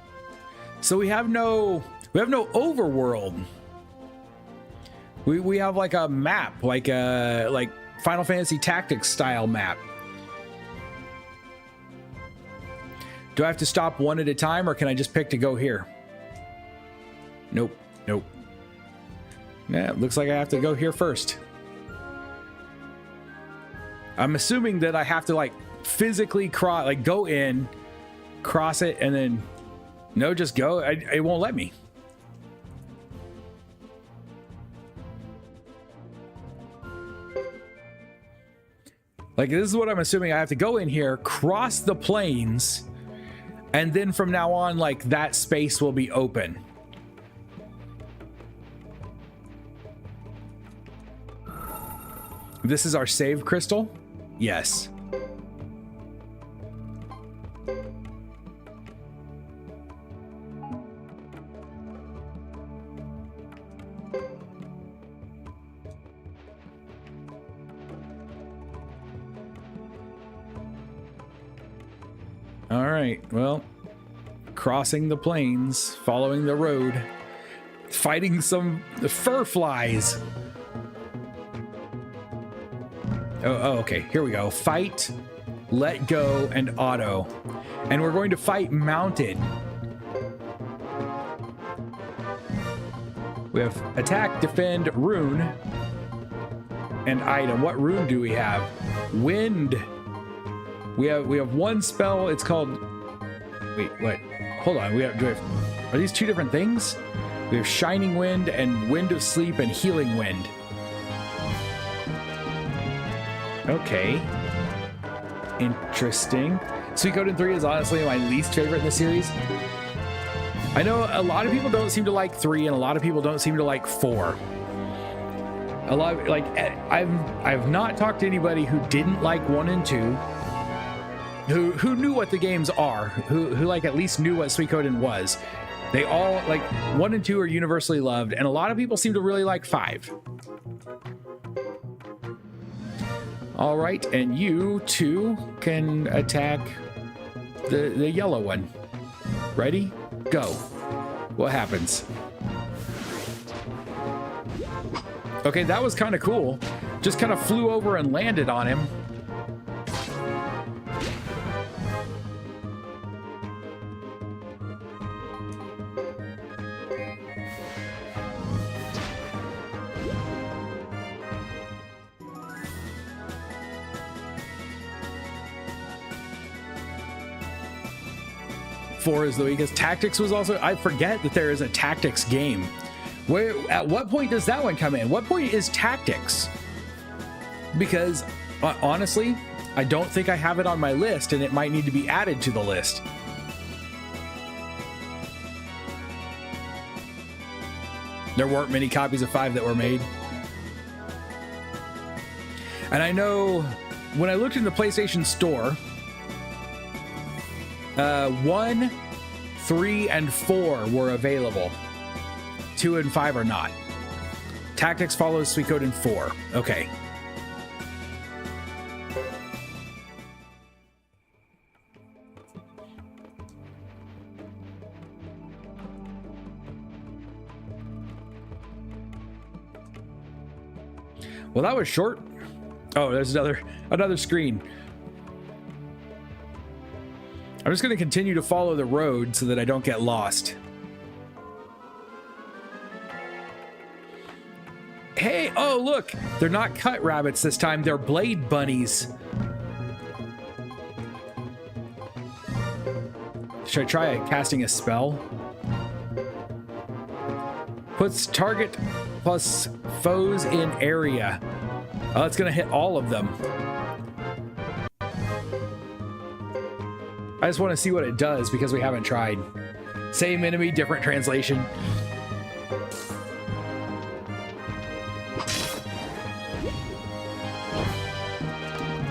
So we have no overworld. We have like a map, like Final Fantasy Tactics style map. Do I have to stop one at a time, or can I just pick to go here? Nope. Yeah, it looks like I have to go here first. I'm assuming that I have to like physically cross, like go in, cross it, and then no, just go. It won't let me. Like, this is what I'm assuming. I have to go in here, cross the plains, and then from now on, like, that space will be open. This is our save crystal? Yes. All right, well, crossing the plains, following the road, fighting some fur flies. Oh, okay, here we go. Fight, let go, and auto. And we're going to fight mounted. We have attack, defend, rune, and item. What rune do we have? Wind. We have one spell. It's called. Wait, what? Hold on. Are these two different things? We have Shining Wind and Wind of Sleep and Healing Wind. Okay. Interesting. Suikoden III is honestly my least favorite in the series. I know a lot of people don't seem to like 3, and a lot of people don't seem to like 4. A lot of, like, I've not talked to anybody who didn't like 1 and 2. Who knew what the games are, who like at least knew what Suikoden was. They all, like, 1 and 2 are universally loved, and a lot of people seem to really like 5. All right, and you two can attack the yellow one. Ready? Go. What happens? Okay, that was kind of cool. Just kind of flew over and landed on him. 4 is the weakest. Tactics was also, I forget that there is a tactics game. Where, at what point does that one come in? What point is tactics? Because honestly, I don't think I have it on my list, and it might need to be added to the list. There weren't many copies of 5 that were made. And I know when I looked in the PlayStation Store, 1, 3, and 4 were available. 2 and 5 are not. Tactics follows Suikoden 4. Okay. Well, that was short. Oh, there's another screen. I'm just going to continue to follow the road so that I don't get lost. Hey, oh, look. They're not cut rabbits this time. They're blade bunnies. Should I try casting a spell? Puts target plus foes in area. Oh, it's gonna hit all of them. I just want to see what it does because we haven't tried. Same enemy, different translation.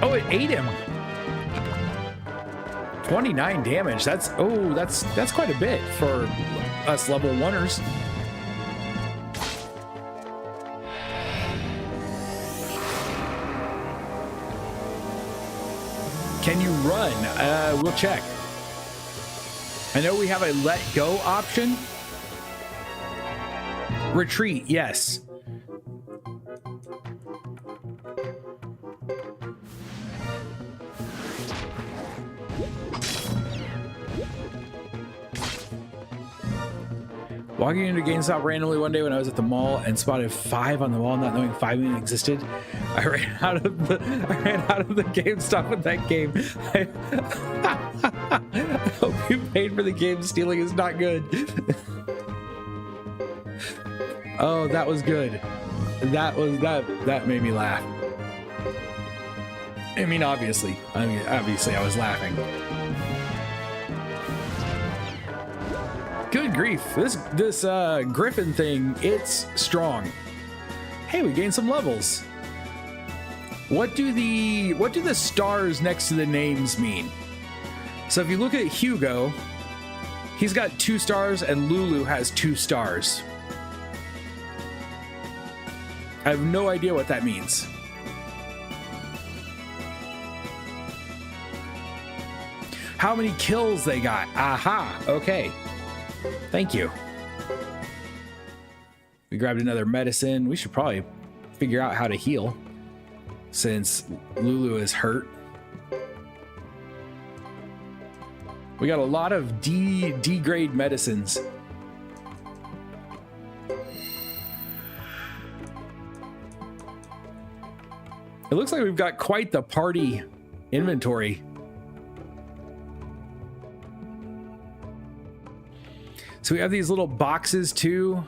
Oh, it ate him. 29 damage. That's quite a bit for us level 1ers. Can you run? We'll check. I know we have a let go option. Retreat, yes. Walking into GameStop randomly one day when I was at the mall and spotted 5 on the wall, not knowing 5 even existed. I ran out of the GameStop with that game. I hope you paid for the game. Stealing is not good. Oh, that was good. That made me laugh. I mean, obviously I was laughing. Good grief, this Griffin thing, it's strong. Hey, we gained some levels. What do the stars next to the names mean? So if you look at Hugo, he's got 2 stars and Lulu has 2 stars. I have no idea what that means. How many kills they got? Aha, okay. Thank you. We grabbed another medicine. We should probably figure out how to heal since Lulu is hurt. We got a lot of D grade medicines. It looks like we've got quite the party inventory. So we have these little boxes too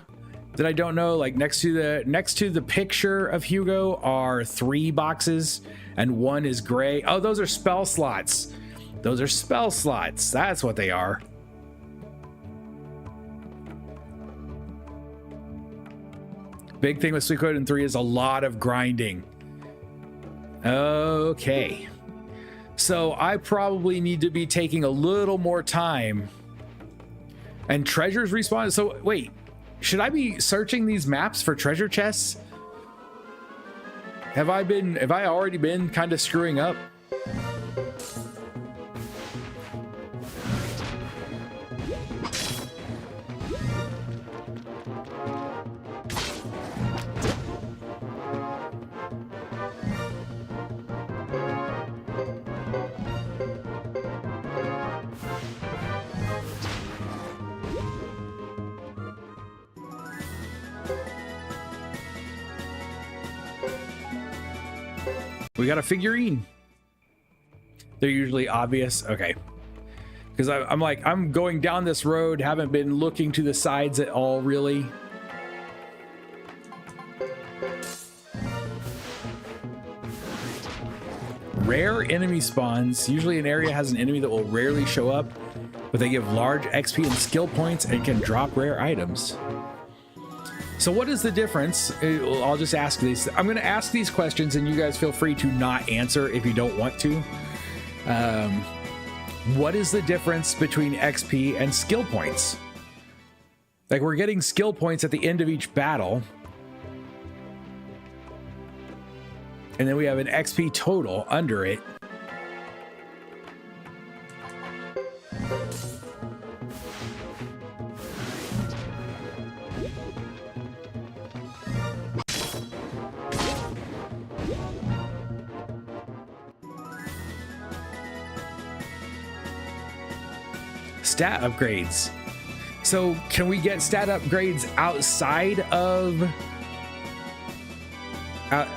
that I don't know, like next to the picture of Hugo are 3 boxes and 1 is gray. Oh, those are spell slots. Those are spell slots. That's what they are. Big thing with Suikoden 3 is a lot of grinding. Okay. So I probably need to be taking a little more time. And treasures respawn. So wait, should I be searching these maps for treasure chests? Have I already been kind of screwing up? We got a figurine. They're usually obvious. Okay. Because I'm like, I'm going down this road, haven't been looking to the sides at all, really. Rare enemy spawns. Usually an area has an enemy that will rarely show up, but they give large XP and skill points and can drop rare items. So what is the difference? I'll just ask these. I'm going to ask these questions, and you guys feel free to not answer if you don't want to. What is the difference between XP and skill points? Like, we're getting skill points at the end of each battle. And then we have an XP total under it. Stat upgrades. So can we get stat upgrades outside of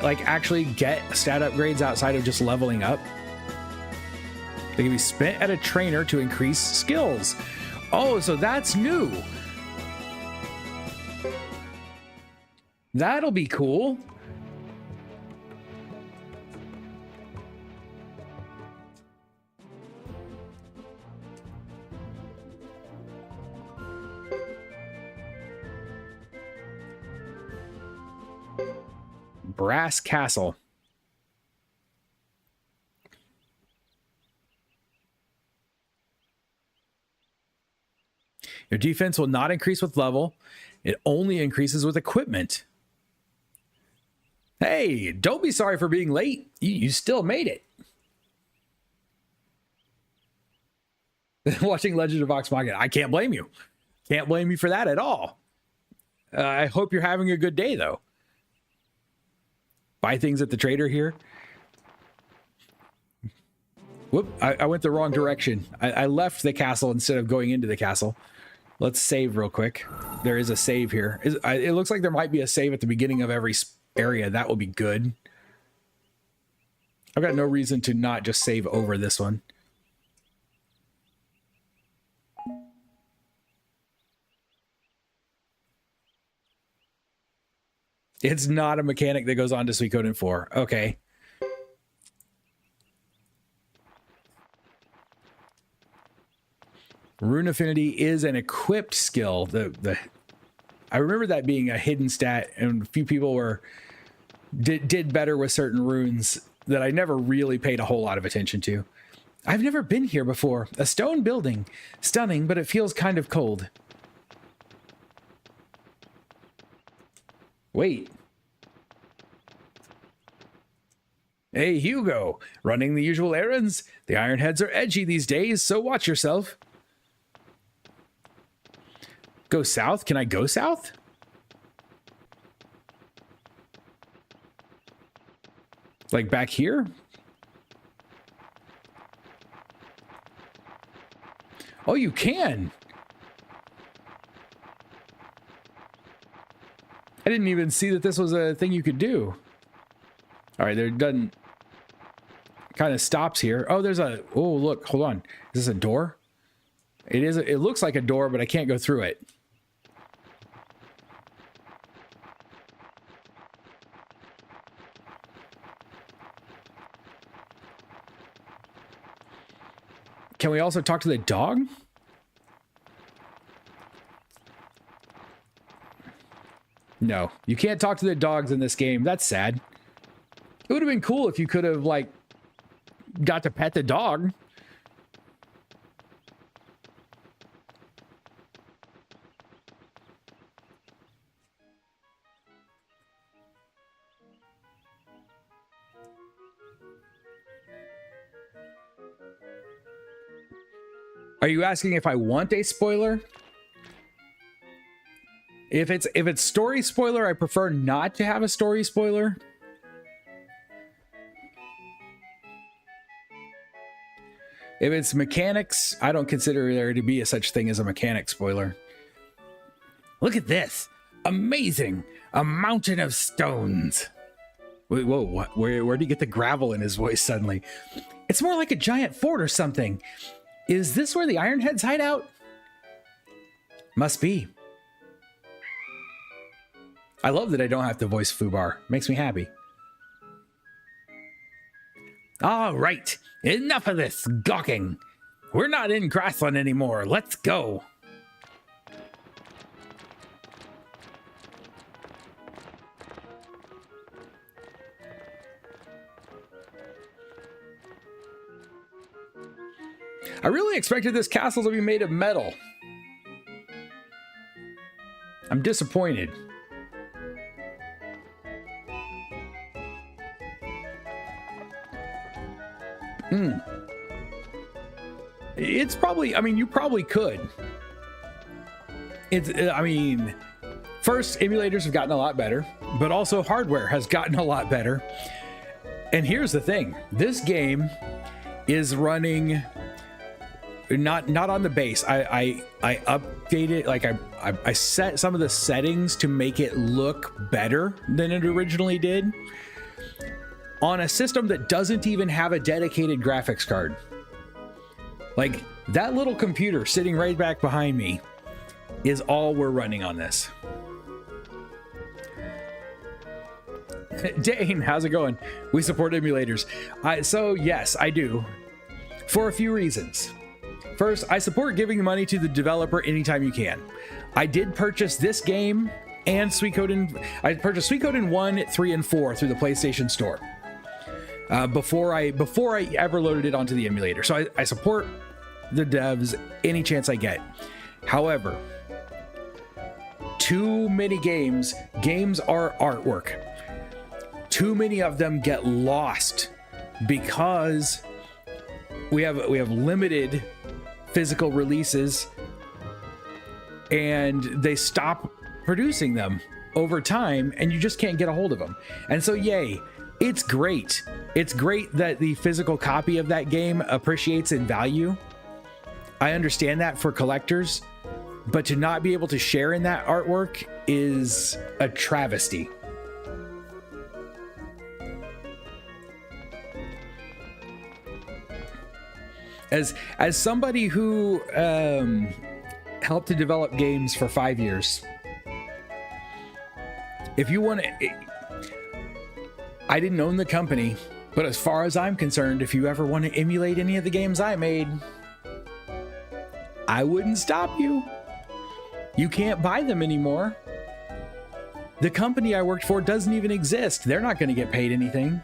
like actually get stat upgrades outside of just leveling up? They can be spent at a trainer to increase skills. Oh, so that's new. That'll be cool. Brass Castle. Your defense will not increase with level. It only increases with equipment. Hey, don't be sorry for being late. You still made it. Watching Legend of Vox Machina. I can't blame you. Can't blame you for that at all. I hope you're having a good day, though. Buy things at the trader here. Whoop, I went the wrong direction. I left the castle instead of going into the castle. Let's save real quick. There is a save here. It looks like there might be a save at the beginning of every area. That will be good. I've got no reason to not just save over this one. It's not a mechanic that goes on to Suikoden 4. Okay. Rune Affinity is an equipped skill. I remember that being a hidden stat, and a few people did better with certain runes that I never really paid a whole lot of attention to. I've never been here before. A stone building. Stunning, but it feels kind of cold. Wait. Hey, Hugo. Running the usual errands? The Ironheads are edgy these days, so watch yourself. Go south? Can I go south? Like back here? Oh, you can. I didn't even see that this was a thing you could do. All right, there doesn't kind of stops here. Oh, there's a, oh, look, hold on. Is this a door? It is. It looks like a door, but I can't go through it. Can we also talk to the dog? No, you can't talk to the dogs in this game. That's sad. It would have been cool if you could have, like, got to pet the dog. Are you asking if I want a spoiler? If it's story spoiler, I prefer not to have a story spoiler. If it's mechanics, I don't consider there to be a such thing as a mechanic spoiler. Look at this. Amazing. A mountain of stones. Wait, whoa, what? Where did he get the gravel in his voice suddenly? It's more like a giant fort or something. Is this where the Ironheads hide out? Must be. I love that I don't have to voice Fubar. Makes me happy. All right, enough of this gawking. We're not in Grassland anymore. Let's go. I really expected this castle to be made of metal. I'm disappointed. It's probably, I mean, you probably could. I mean, first, emulators have gotten a lot better, but also hardware has gotten a lot better. And here's the thing. This game is running not on the base. I updated, like I set some of the settings to make it look better than it originally did on a system that doesn't even have a dedicated graphics card. Like, that little computer sitting right back behind me is all we're running on this. Dane, how's it going? We support emulators. So yes, I do, for a few reasons. First, I support giving money to the developer anytime you can. I did purchase this game and Suikoden. I purchased Suikoden 1, 3, and 4 through the PlayStation Store before I ever loaded it onto the emulator. So I support the devs any chance I get. However, too many games are artwork. Too many of them get lost because we have limited physical releases, and they stop producing them over time, and you just can't get a hold of them. And so, yay, it's great. It's great that the physical copy of that game appreciates in value. I understand that for collectors, but to not be able to share in that artwork is a travesty. As somebody who helped to develop games for 5 years, if you want to, I didn't own the company, but as far as I'm concerned, if you ever want to emulate any of the games I made, I wouldn't stop you. You can't buy them anymore. The company I worked for doesn't even exist. They're not going to get paid anything.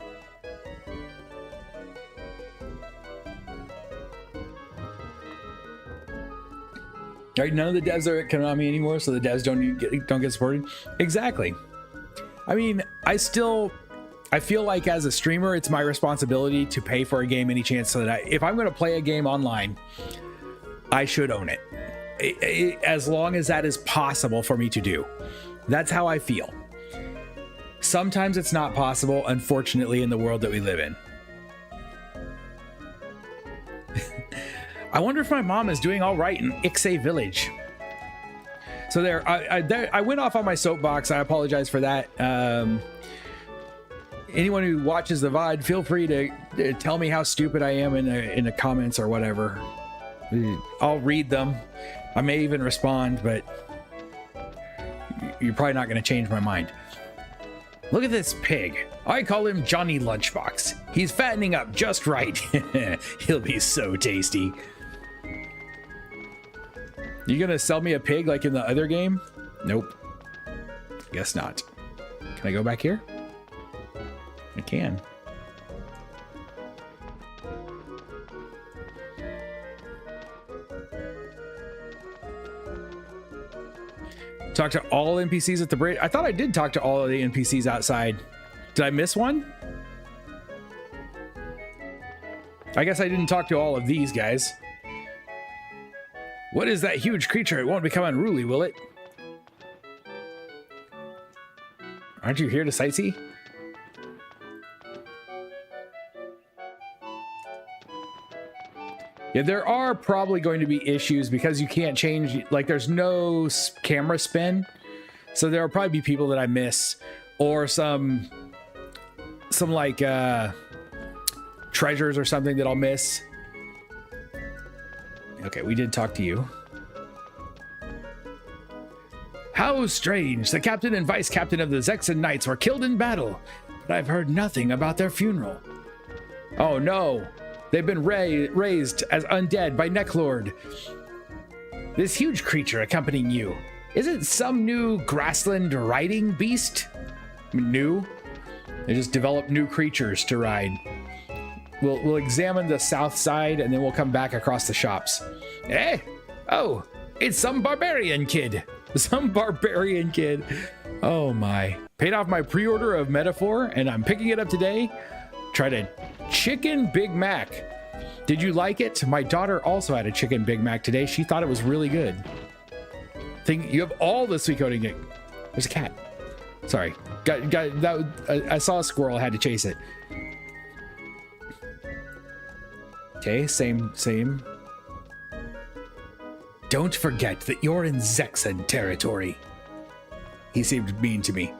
Right, none of the devs are at Konami anymore, so the devs don't get supported. Exactly. I mean, I feel like as a streamer, it's my responsibility to pay for a game any chance, so that if I'm going to play a game online, I should own it, as long as that is possible for me to do. That's how I feel. Sometimes it's not possible, unfortunately, in the world that we live in. I wonder if my mom is doing all right in Ixay Village. So there, I went off on my soapbox. I apologize for that. Anyone who watches the VOD, feel free to tell me how stupid I am in the comments or whatever. I'll read them. I may even respond, but you're probably not going to change my mind. Look at this pig. I call him Johnny Lunchbox. He's fattening up just right. He'll be so tasty. You gonna sell me a pig like in the other game? Nope. Guess not. Can I go back here? I can. Talk to all NPCs at the bridge. I thought I did talk to all of the NPCs outside. Did I miss one? I guess I didn't talk to all of these guys. What is that huge creature? It won't become unruly, will it? Aren't you here to sightsee? Yeah, there are probably going to be issues because you can't change, like there's no camera spin. So there will probably be people that I miss, or some like treasures or something that I'll miss. Okay, we did talk to you. How strange. The captain and vice captain of the Zexan Knights were killed in battle, but I've heard nothing about their funeral. Oh no. They've been raised as undead by Necklord. This huge creature accompanying you. Is it some new grassland riding beast? New? They just develop new creatures to ride. We'll examine the south side and then we'll come back across the shops. Eh? Oh, it's some barbarian kid. Some barbarian kid. Oh my. Paid off my pre-order of Metaphor and I'm picking it up today. Tried a chicken Big Mac. Did you like it? My daughter also had a chicken Big Mac today. She thought it was really good. You have all the Suikoden game. There's a cat. Sorry. I saw a squirrel. I had to chase it. Okay, same. Don't forget that you're in Zexan territory. He seemed mean to me.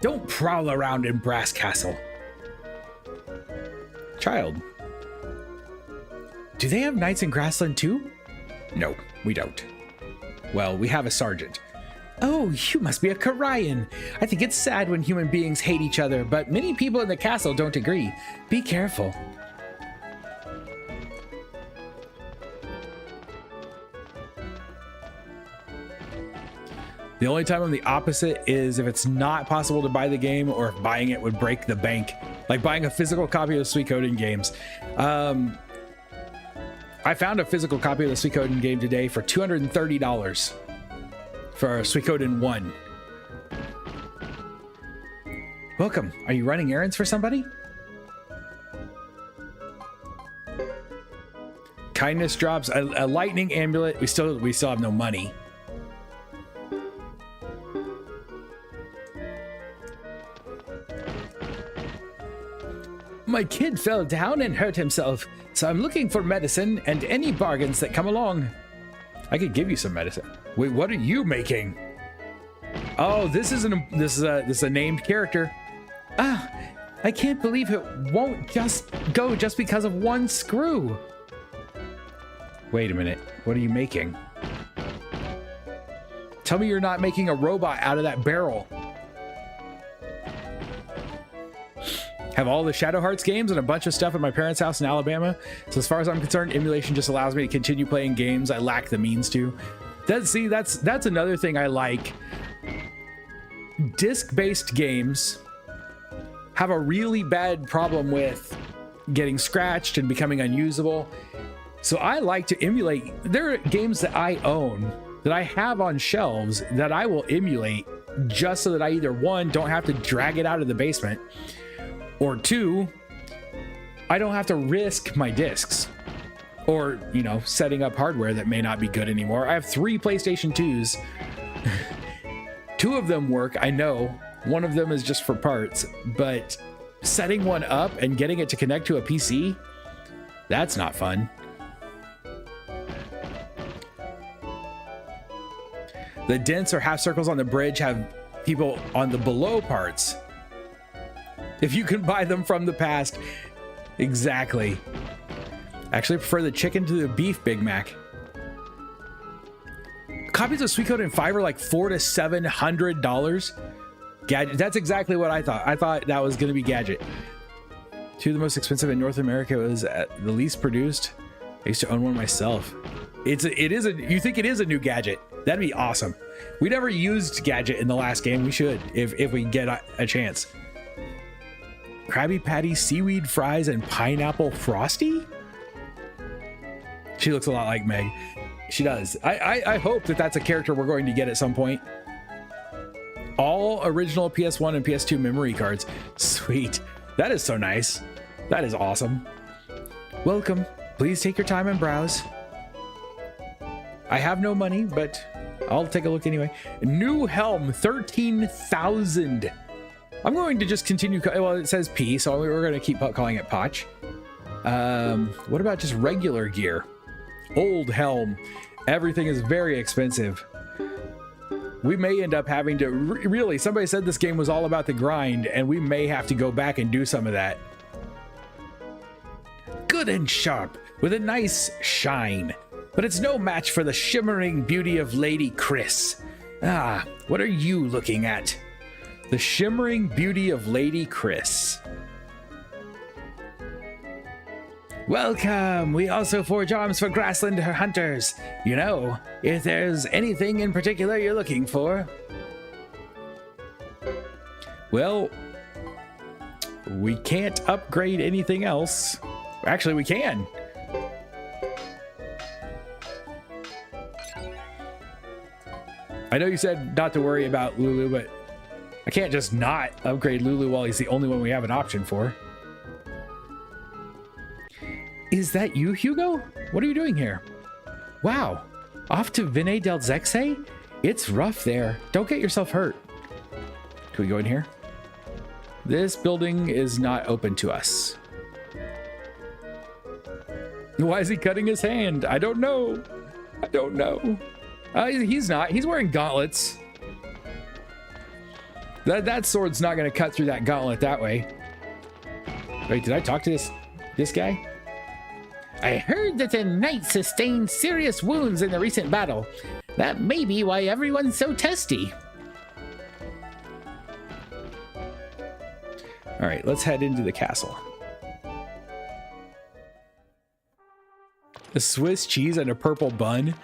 Don't prowl around in Brass Castle. Child. Do they have knights in Grassland too? No, we don't. Well, we have a sergeant. Oh, you must be a Karayan. I think it's sad when human beings hate each other, but many people in the castle don't agree. Be careful. The only time I'm the opposite is if it's not possible to buy the game or if buying it would break the bank. Like buying a physical copy of Suikoden games. I found a physical copy of the Suikoden game today for $230 for Suikoden 1. Welcome. Are you running errands for somebody? Kindness drops, a lightning amulet. We still have no money. My kid fell down and hurt himself, so I'm looking for medicine and any bargains that come along. I could give you some medicine. Wait, what are you making? Oh, this is a named character. Ah, I can't believe it won't just go just because of one screw. Wait a minute. What are you making? Tell me you're not making a robot out of that barrel. Have all the Shadow Hearts games and a bunch of stuff at my parents' house in Alabama. So as far as I'm concerned, emulation just allows me to continue playing games I lack the means to. That's another thing I like. Disc-based games have a really bad problem with getting scratched and becoming unusable. So I like to emulate. There are games that I own that I have on shelves that I will emulate just so that I either, one, don't have to drag it out of the basement, or two, I don't have to risk my discs or, you know, setting up hardware that may not be good anymore. I have 3 PlayStation 2s. 2 of them work, I know. One of them is just for parts, but setting one up and getting it to connect to a PC, that's not fun. The dents or half circles on the bridge have people on the below parts. If you can buy them from the past. Exactly. Actually, I prefer the chicken to the beef Big Mac. Copies of Suikoden 5 are like $400 to $700. Gadget. That's exactly what I thought. I thought that was going to be Gadget. 2 of the most expensive in North America. Was the least produced. I used to own one myself. You think it is a new Gadget? That'd be awesome. We never used Gadget in the last game. We should, if we get a chance. Krabby Patty, seaweed fries, and pineapple frosty? She looks a lot like Meg. She does. I hope that that's a character we're going to get at some point. All original PS1 and PS2 memory cards. Sweet. That is so nice. That is awesome. Welcome. Please take your time and browse. I have no money, but I'll take a look anyway. New helm, 13,000. I'm going to just continue. Well, it says P, so we're going to keep calling it Potch. What about just regular gear? Old helm. Everything is very expensive. We may end up having to really, somebody said this game was all about the grind, and we may have to go back and do some of that. Good and sharp with a nice shine. but it's no match for the shimmering beauty of Lady Chris. Ah, what are you looking at? The shimmering beauty of Lady Chris. Welcome! We also forge arms for grassland hunters. You know, if there's anything in particular you're looking for. Well, we can't upgrade anything else. Actually, we can. I know you said not to worry about Lulu, but I can't just not upgrade Lulu while he's the only one we have an option for. Is that you, Hugo? What are you doing here? Wow, off to Vine del Zexe? It's rough there. Don't get yourself hurt. Can we go in here? This building is not open to us. Why is he cutting his hand? I don't know. I don't know. He's not. He's wearing gauntlets. That sword's not going to cut through that gauntlet that way. Wait, did I talk to this guy? I heard that the knight sustained serious wounds in the recent battle. That may be why everyone's so testy. All right, let's head into the castle. A Swiss cheese and a purple bun.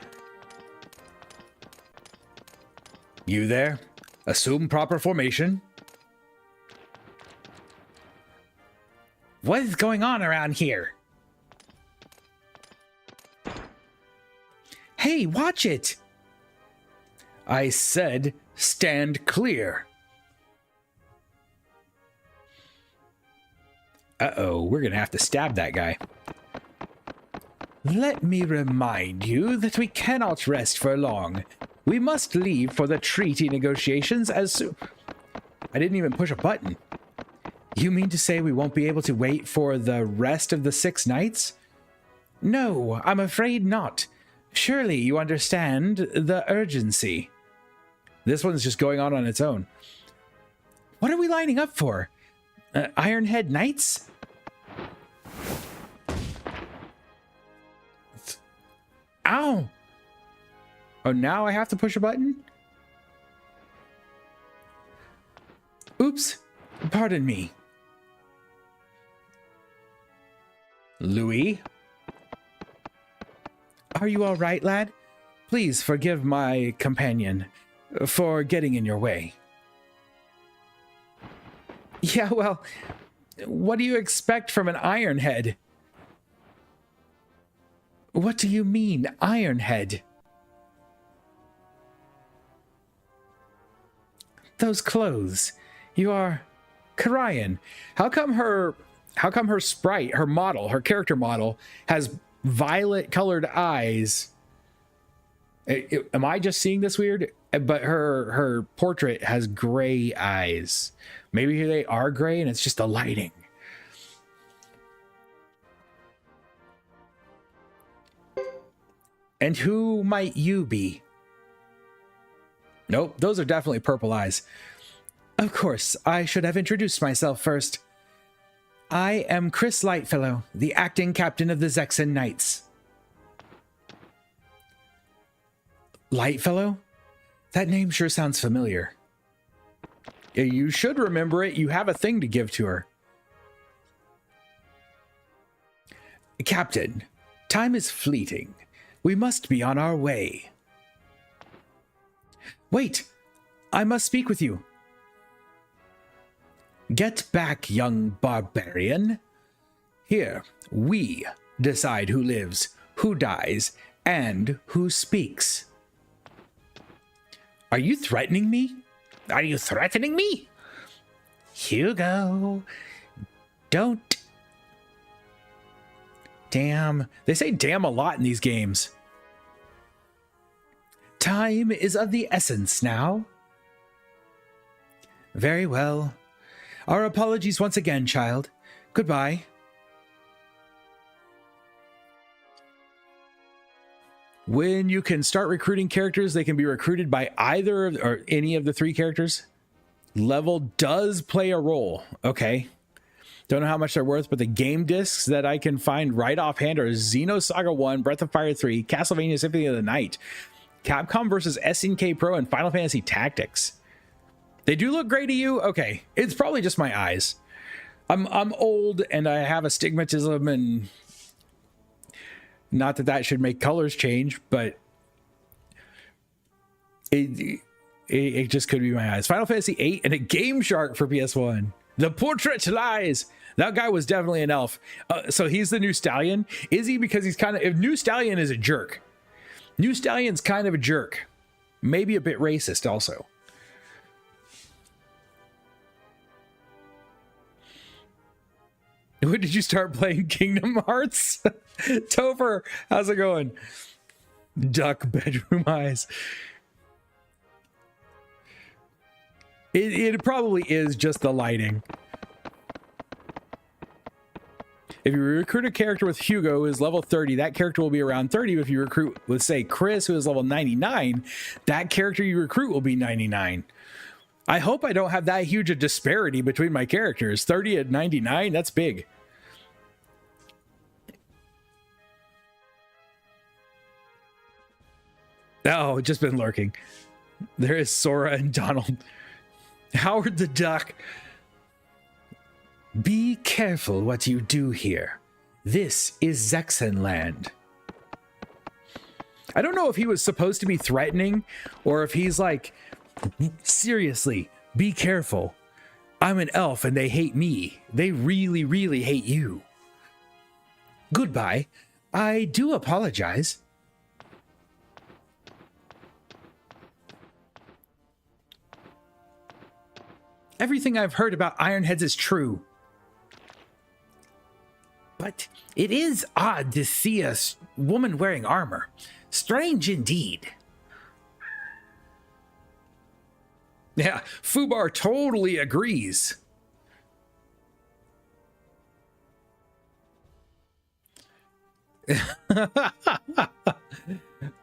You there? Assume proper formation. What is going on around here? Hey, watch it! I said, stand clear. Uh-oh, we're gonna have to stab that guy. Let me remind you that we cannot rest for long. We must leave for the treaty negotiations as soon... I didn't even push a button. You mean to say we won't be able to wait for the rest of the 6 knights? No, I'm afraid not. Surely you understand the urgency. This one's just going on its own. What are we lining up for? Ironhead Knights? Ow! Oh, now I have to push a button? Oops. Pardon me. Louis? Are you all right, lad? Please forgive my companion for getting in your way. Yeah, well, what do you expect from an Ironhead? What do you mean, Ironhead? Those clothes. You are Karayan. How come her sprite, her model, her character model, has violet colored eyes? Am I just seeing this weird? But her portrait has gray eyes. Maybe they are gray and it's just the lighting. And who might you be? Nope, those are definitely purple eyes. Of course, I should have introduced myself first. I am Chris Lightfellow, the acting captain of the Zexen Knights. Lightfellow? That name sure sounds familiar. You should remember it. You have a thing to give to her. Captain, time is fleeting. We must be on our way. Wait, I must speak with you. Get back, young barbarian. Here, we decide who lives, who dies, and who speaks. Are you threatening me? Are you threatening me? Hugo, don't. Damn, they say damn a lot in these games. Time is of the essence now. Very well. Our apologies once again, child. Goodbye. When you can start recruiting characters, they can be recruited by either or any of the 3 characters. Level does play a role. Okay. Don't know how much they're worth, but the game discs that I can find right offhand are Xenosaga 1, Breath of Fire 3, Castlevania Symphony of the Night, Capcom versus SNK Pro, and Final Fantasy Tactics. They do look gray to you? Okay, it's probably just my eyes. I'm old and I have astigmatism, and not that that should make colors change, but it just could be my eyes. Final Fantasy 8 and a Game Shark for PS1. The portrait lies. That guy was definitely an elf. So he's the new Stallion. Is he? Because he's kind of... If New Stallion is a jerk. New Stallion's kind of a jerk. Maybe a bit racist also. When did you start playing Kingdom Hearts? Topher, how's it going? Duck bedroom eyes. It probably is just the lighting. If you recruit a character with Hugo, who is level 30, that character will be around 30. If you recruit with, say, Chris, who is level 99, that character you recruit will be 99. I hope I don't have that huge a disparity between my characters. 30 and 99, that's big. Oh, just been lurking. There is Sora and Donald. Howard the Duck. Be careful what you do here. This is Zexenland. I don't know if he was supposed to be threatening or if he's like, seriously, be careful. I'm an elf and they hate me. They really, really hate you. Goodbye. I do apologize. Everything I've heard about Ironheads is true. But it is odd to see a woman wearing armor. Strange indeed. Yeah, Fubar totally agrees.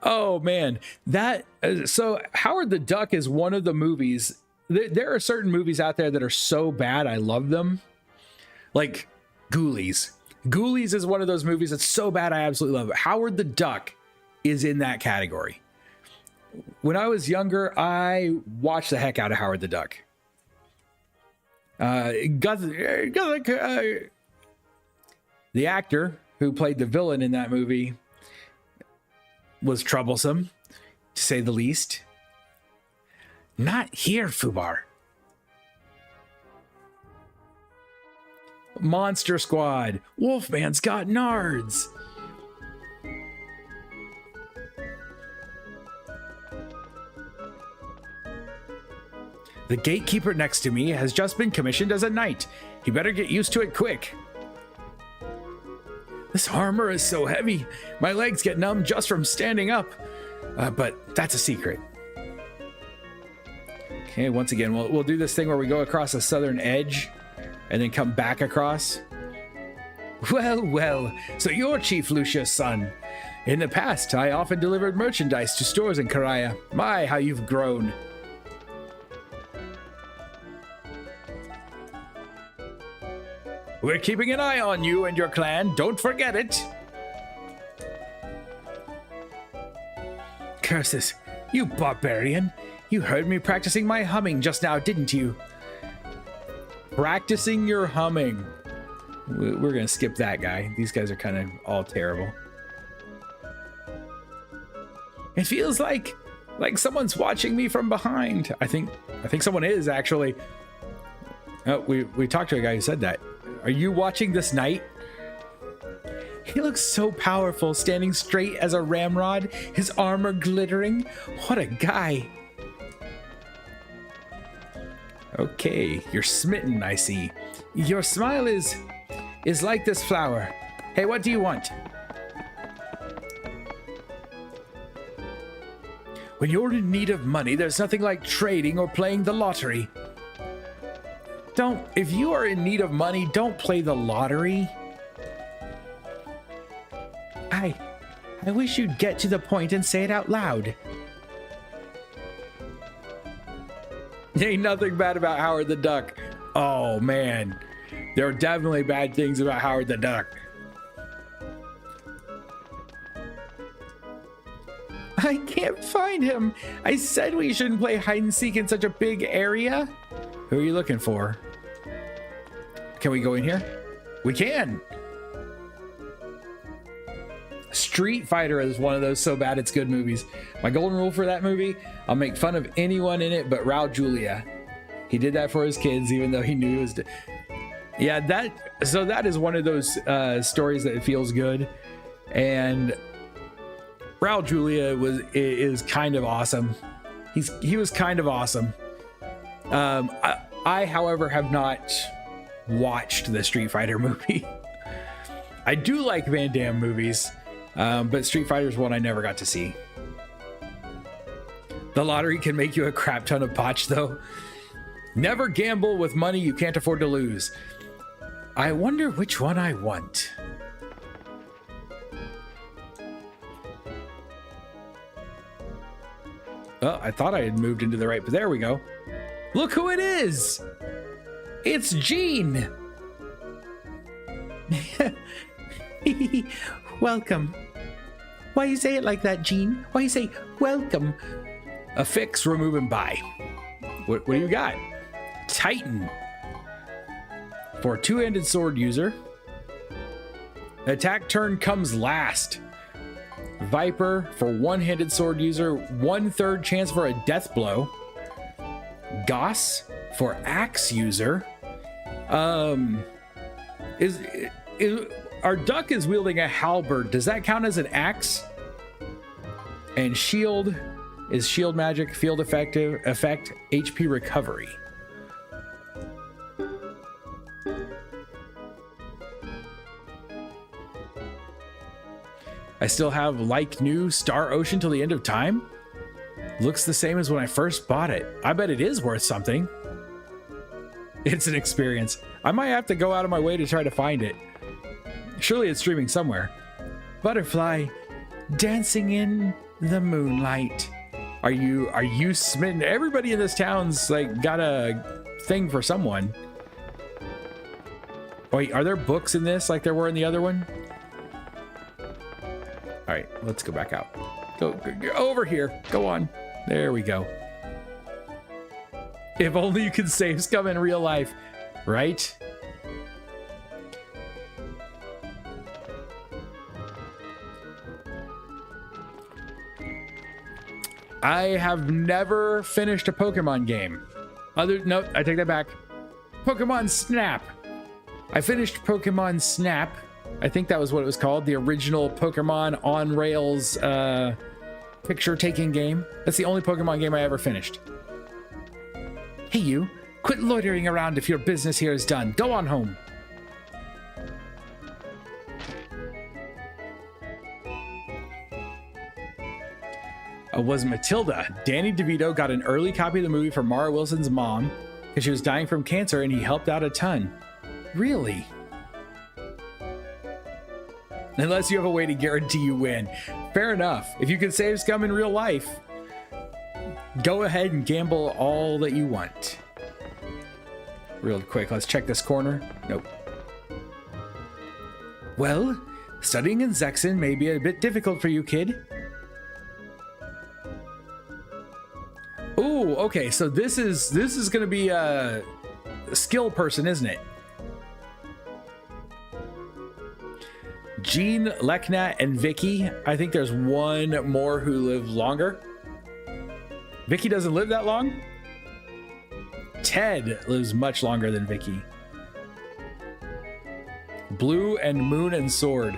Oh man, that so Howard the Duck is one of the movies. There are certain movies out there that are so bad I love them. Like Ghoulies. Ghoulies is one of those movies that's so bad I absolutely love it. Howard the Duck is in that category. When I was younger, I watched the heck out of Howard the Duck. The actor who played the villain in that movie was troublesome, to say the least. Not here, Fubar. Monster Squad. Wolfman's got nards. The gatekeeper next to me has just been commissioned as a knight. He better get used to it quick. This armor is so heavy. My legs get numb just from standing up. But that's a secret. Okay, once again, we'll do this thing where we go across the southern edge and then come back across. Well, so you're Chief Lucia's son. In the past, I often delivered merchandise to stores in Karaya. My, how you've grown. We're keeping an eye on you and your clan. Don't forget it. Curses, you barbarian. You heard me practicing my humming just now, didn't you? Practicing your humming. We're going to skip that guy. These guys are kind of all terrible. It feels like someone's watching me from behind. I think someone is actually. Oh, we talked to a guy who said that. Are you watching this knight? He looks so powerful, standing straight as a ramrod, his armor glittering. What a guy. Okay, you're smitten, I see. Your smile is like this flower. Hey, what do you want? When you're in need of money, there's nothing like trading or playing the lottery. If you are in need of money, don't play the lottery. I wish you'd get to the point and say it out loud. Ain't nothing bad about Howard the Duck. Oh man, There are definitely bad things about Howard the Duck. I can't find him. I said we shouldn't play hide and seek in such a big area. Who are you looking for? Can we go in here? We can. Street Fighter is one of those so bad it's good movies. My golden rule for that movie, I'll make fun of anyone in it but Raul Julia. He did that for his kids even though he knew he was... Yeah, that is one of those stories that feels good. And Raul Julia is kind of awesome. He was kind of awesome. I, however, have not watched the Street Fighter movie. I do like Van Damme movies, but Street Fighter is one I never got to see. The lottery can make you a crap ton of potch, though. Never gamble with money you can't afford to lose. I wonder which one I want. Oh, I thought I had moved into the right, but there we go. Look who it is! It's Gene! Welcome. Why you say it like that, Gene? Why you say welcome? A fix, remove and buy. What do you got? Titan. For a two-handed sword user. Attack turn comes last. Viper for one-handed sword user, 1/3 chance for a death blow. Goss for axe user. Our duck is wielding a halberd. Does that count as an axe? And shield is shield magic, field effect, HP recovery. I still have like new Star Ocean till the end of time. Looks the same as when I first bought it. I bet it is worth something. It's an experience. I might have to go out of my way to try to find it. Surely it's streaming somewhere. Butterfly, dancing in the moonlight. Are you smitten? Everybody in this town's like got a thing for someone. Wait, are there books in this like there were in the other one? All right, let's go back out. Go over here. Go on. There we go. If only you could save scum in real life, right? I have never finished a Pokemon game. No, I take that back. Pokemon Snap. I finished Pokemon Snap. I think that was what it was called. The original Pokemon on rails picture taking game. That's the only Pokemon game I ever finished. Hey you, quit loitering around if your business here is done. Go on home. Was Matilda. Danny DeVito got an early copy of the movie from Mara Wilson's mom because she was dying from cancer and he helped out a ton. Really? Unless you have a way to guarantee you win. Fair enough. If you can save scum in real life, go ahead and gamble all that you want. Real quick, let's check this corner. Nope. Well, studying in Zexen may be a bit difficult for you, kid. Ooh, okay, so this is gonna be a skill person, isn't it? Jean, Lekna, and Vicky. I think there's one more who live longer. Vicky doesn't live that long. Ted lives much longer than Vicky. Blue and Moon and Sword.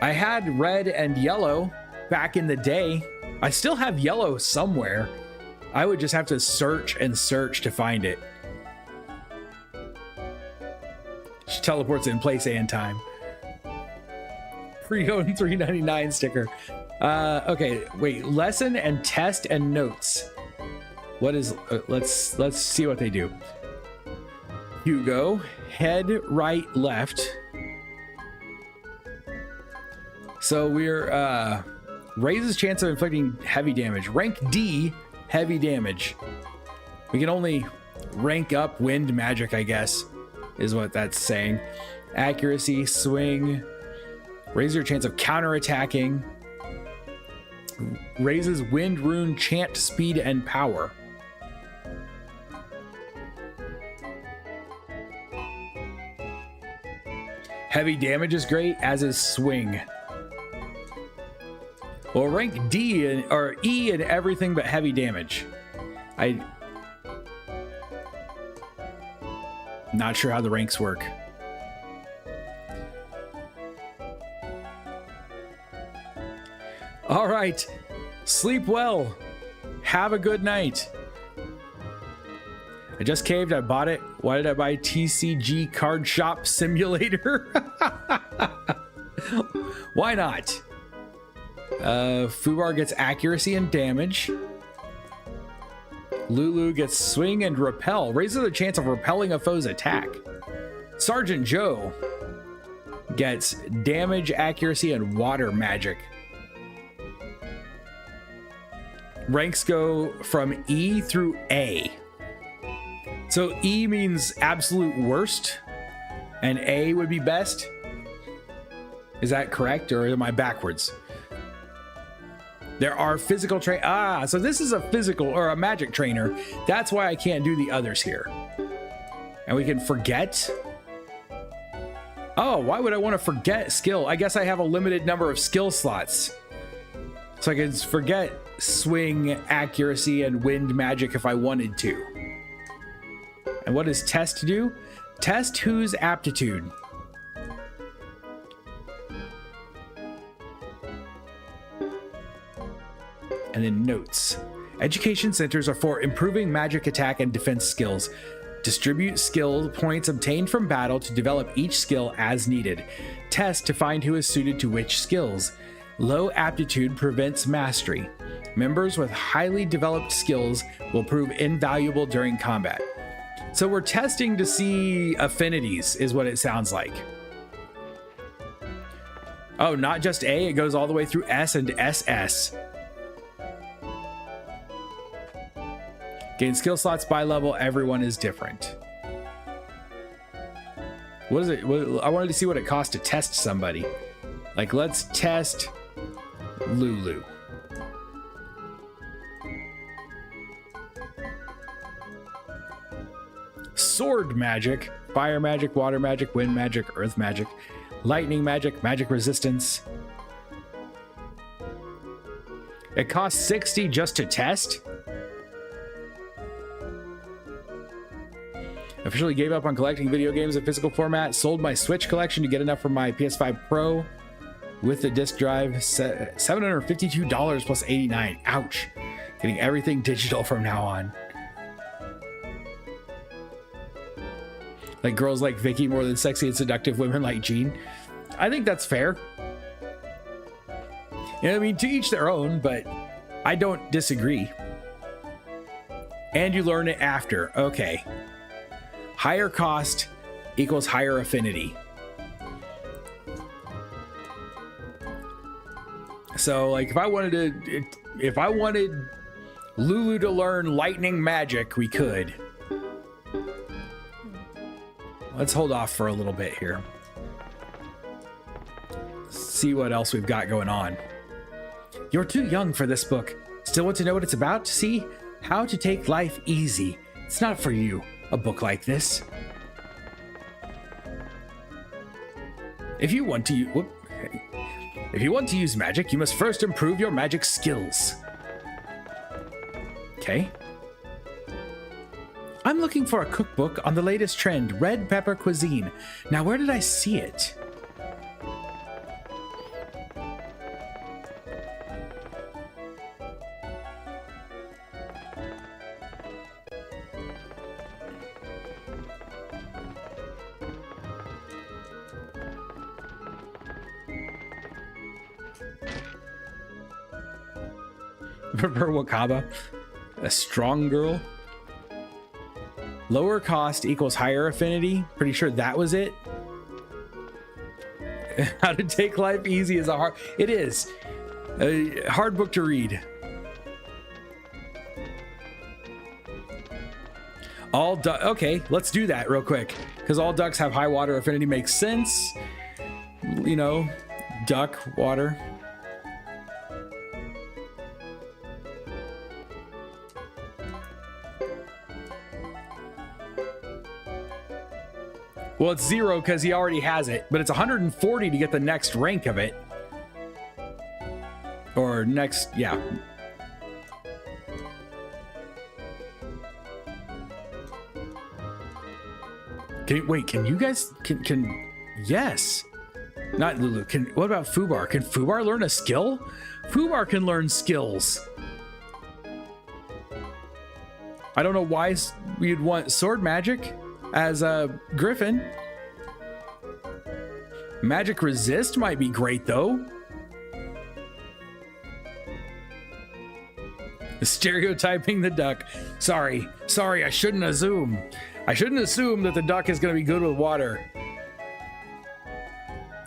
I had red and yellow back in the day. I still have yellow somewhere. I would just have to search and search to find it. She teleports in place and time. Pre-owned $3.99 sticker. Okay, wait. Lesson and test and notes. What is? Let's see what they do. Hugo, head, right, left. So we're raises chance of inflicting heavy damage. Rank D, heavy damage. We can only rank up wind magic, I guess. is what that's saying. Accuracy, swing, raises your chance of counterattacking, raises wind rune chant speed and power. Heavy damage is great, as is swing. Well, rank D or E in everything but heavy damage. Not sure how the ranks work. All right, sleep well. Have a good night. I just caved, I bought it. Why did I buy TCG Card Shop Simulator? Why not? Fubar gets accuracy and damage. Lulu gets swing and repel. Raises the chance of repelling a foe's attack. Sergeant Joe gets damage, accuracy, and water magic. Ranks go from E through A. So E means absolute worst, and A would be best. Is that correct, or am I backwards? There are physical so this is a physical or a magic trainer. That's why I can't do the others here. And we can forget. Oh, why would I want to forget skill? I guess I have a limited number of skill slots. So I can forget swing, accuracy, and wind magic if I wanted to. And what does test do? Test whose aptitude? And then notes. Education centers are for improving magic attack and defense skills. Distribute skill points obtained from battle to develop each skill as needed. Test to find who is suited to which skills. Low aptitude prevents mastery. Members with highly developed skills will prove invaluable during combat. So we're testing to see affinities, is what it sounds like. Oh, not just A, it goes all the way through S and SS. Gain skill slots by level, everyone is different. What is it? I wanted to see what it costs to test somebody. Like, let's test Lulu. Sword magic, fire magic, water magic, wind magic, earth magic, lightning magic, magic resistance. It costs 60 just to test. Officially gave up on collecting video games in physical format. Sold my Switch collection to get enough for my PS5 Pro with the disc drive. $752 plus $89. Ouch. Getting everything digital from now on. Like girls like Vicky more than sexy and seductive women like Jean. I think that's fair. You know, I mean, to each their own, but I don't disagree. And you learn it after. Okay. Higher cost equals higher affinity. So, like, if I wanted Lulu to learn lightning magic, we could. Let's hold off for a little bit here. See what else we've got going on. You're too young for this book. Still want to know what it's about? See? How to take life easy. It's not for you, a book like this. If you want to use magic, you must first improve your magic skills. Okay. I'm looking for a cookbook on the latest trend, red pepper cuisine. Now, where did I see it? Prefer Wakaba? A strong girl? Lower cost equals higher affinity. Pretty sure that was it. How to Take Life Easy is it is a hard book to read. All duck. Okay, let's do that real quick. Because all ducks have high water affinity makes sense. You know, duck, water. Well, it's 0 because he already has it, but it's 140 to get the next rank of it. Or next, yeah. Can you guys, yes. Not Lulu, what about Fubar? Can Fubar learn a skill? Fubar can learn skills. I don't know why you'd want sword magic as a Griffin. Magic resist might be great though. Stereotyping the duck. Sorry, I shouldn't assume. I shouldn't assume that the duck is going to be good with water.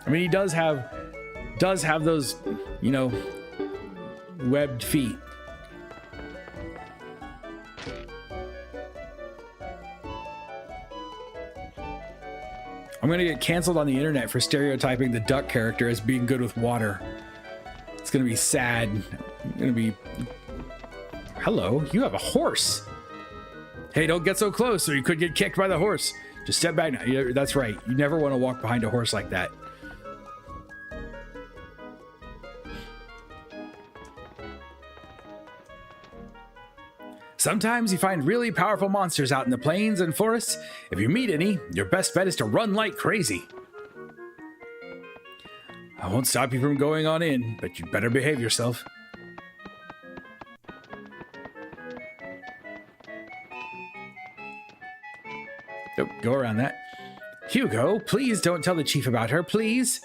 I mean, he does have those, you know, webbed feet. I'm going to get canceled on the internet for stereotyping the duck character as being good with water. It's going to be sad. I'm going to be... Hello, you have a horse. Hey, don't get so close or you could get kicked by the horse. Just step back now. That's right. You never want to walk behind a horse like that. Sometimes you find really powerful monsters out in the plains and forests. If you meet any, your best bet is to run like crazy. I won't stop you from going on in, but you'd better behave yourself. Oh, go around that. Hugo, please don't tell the chief about her, please.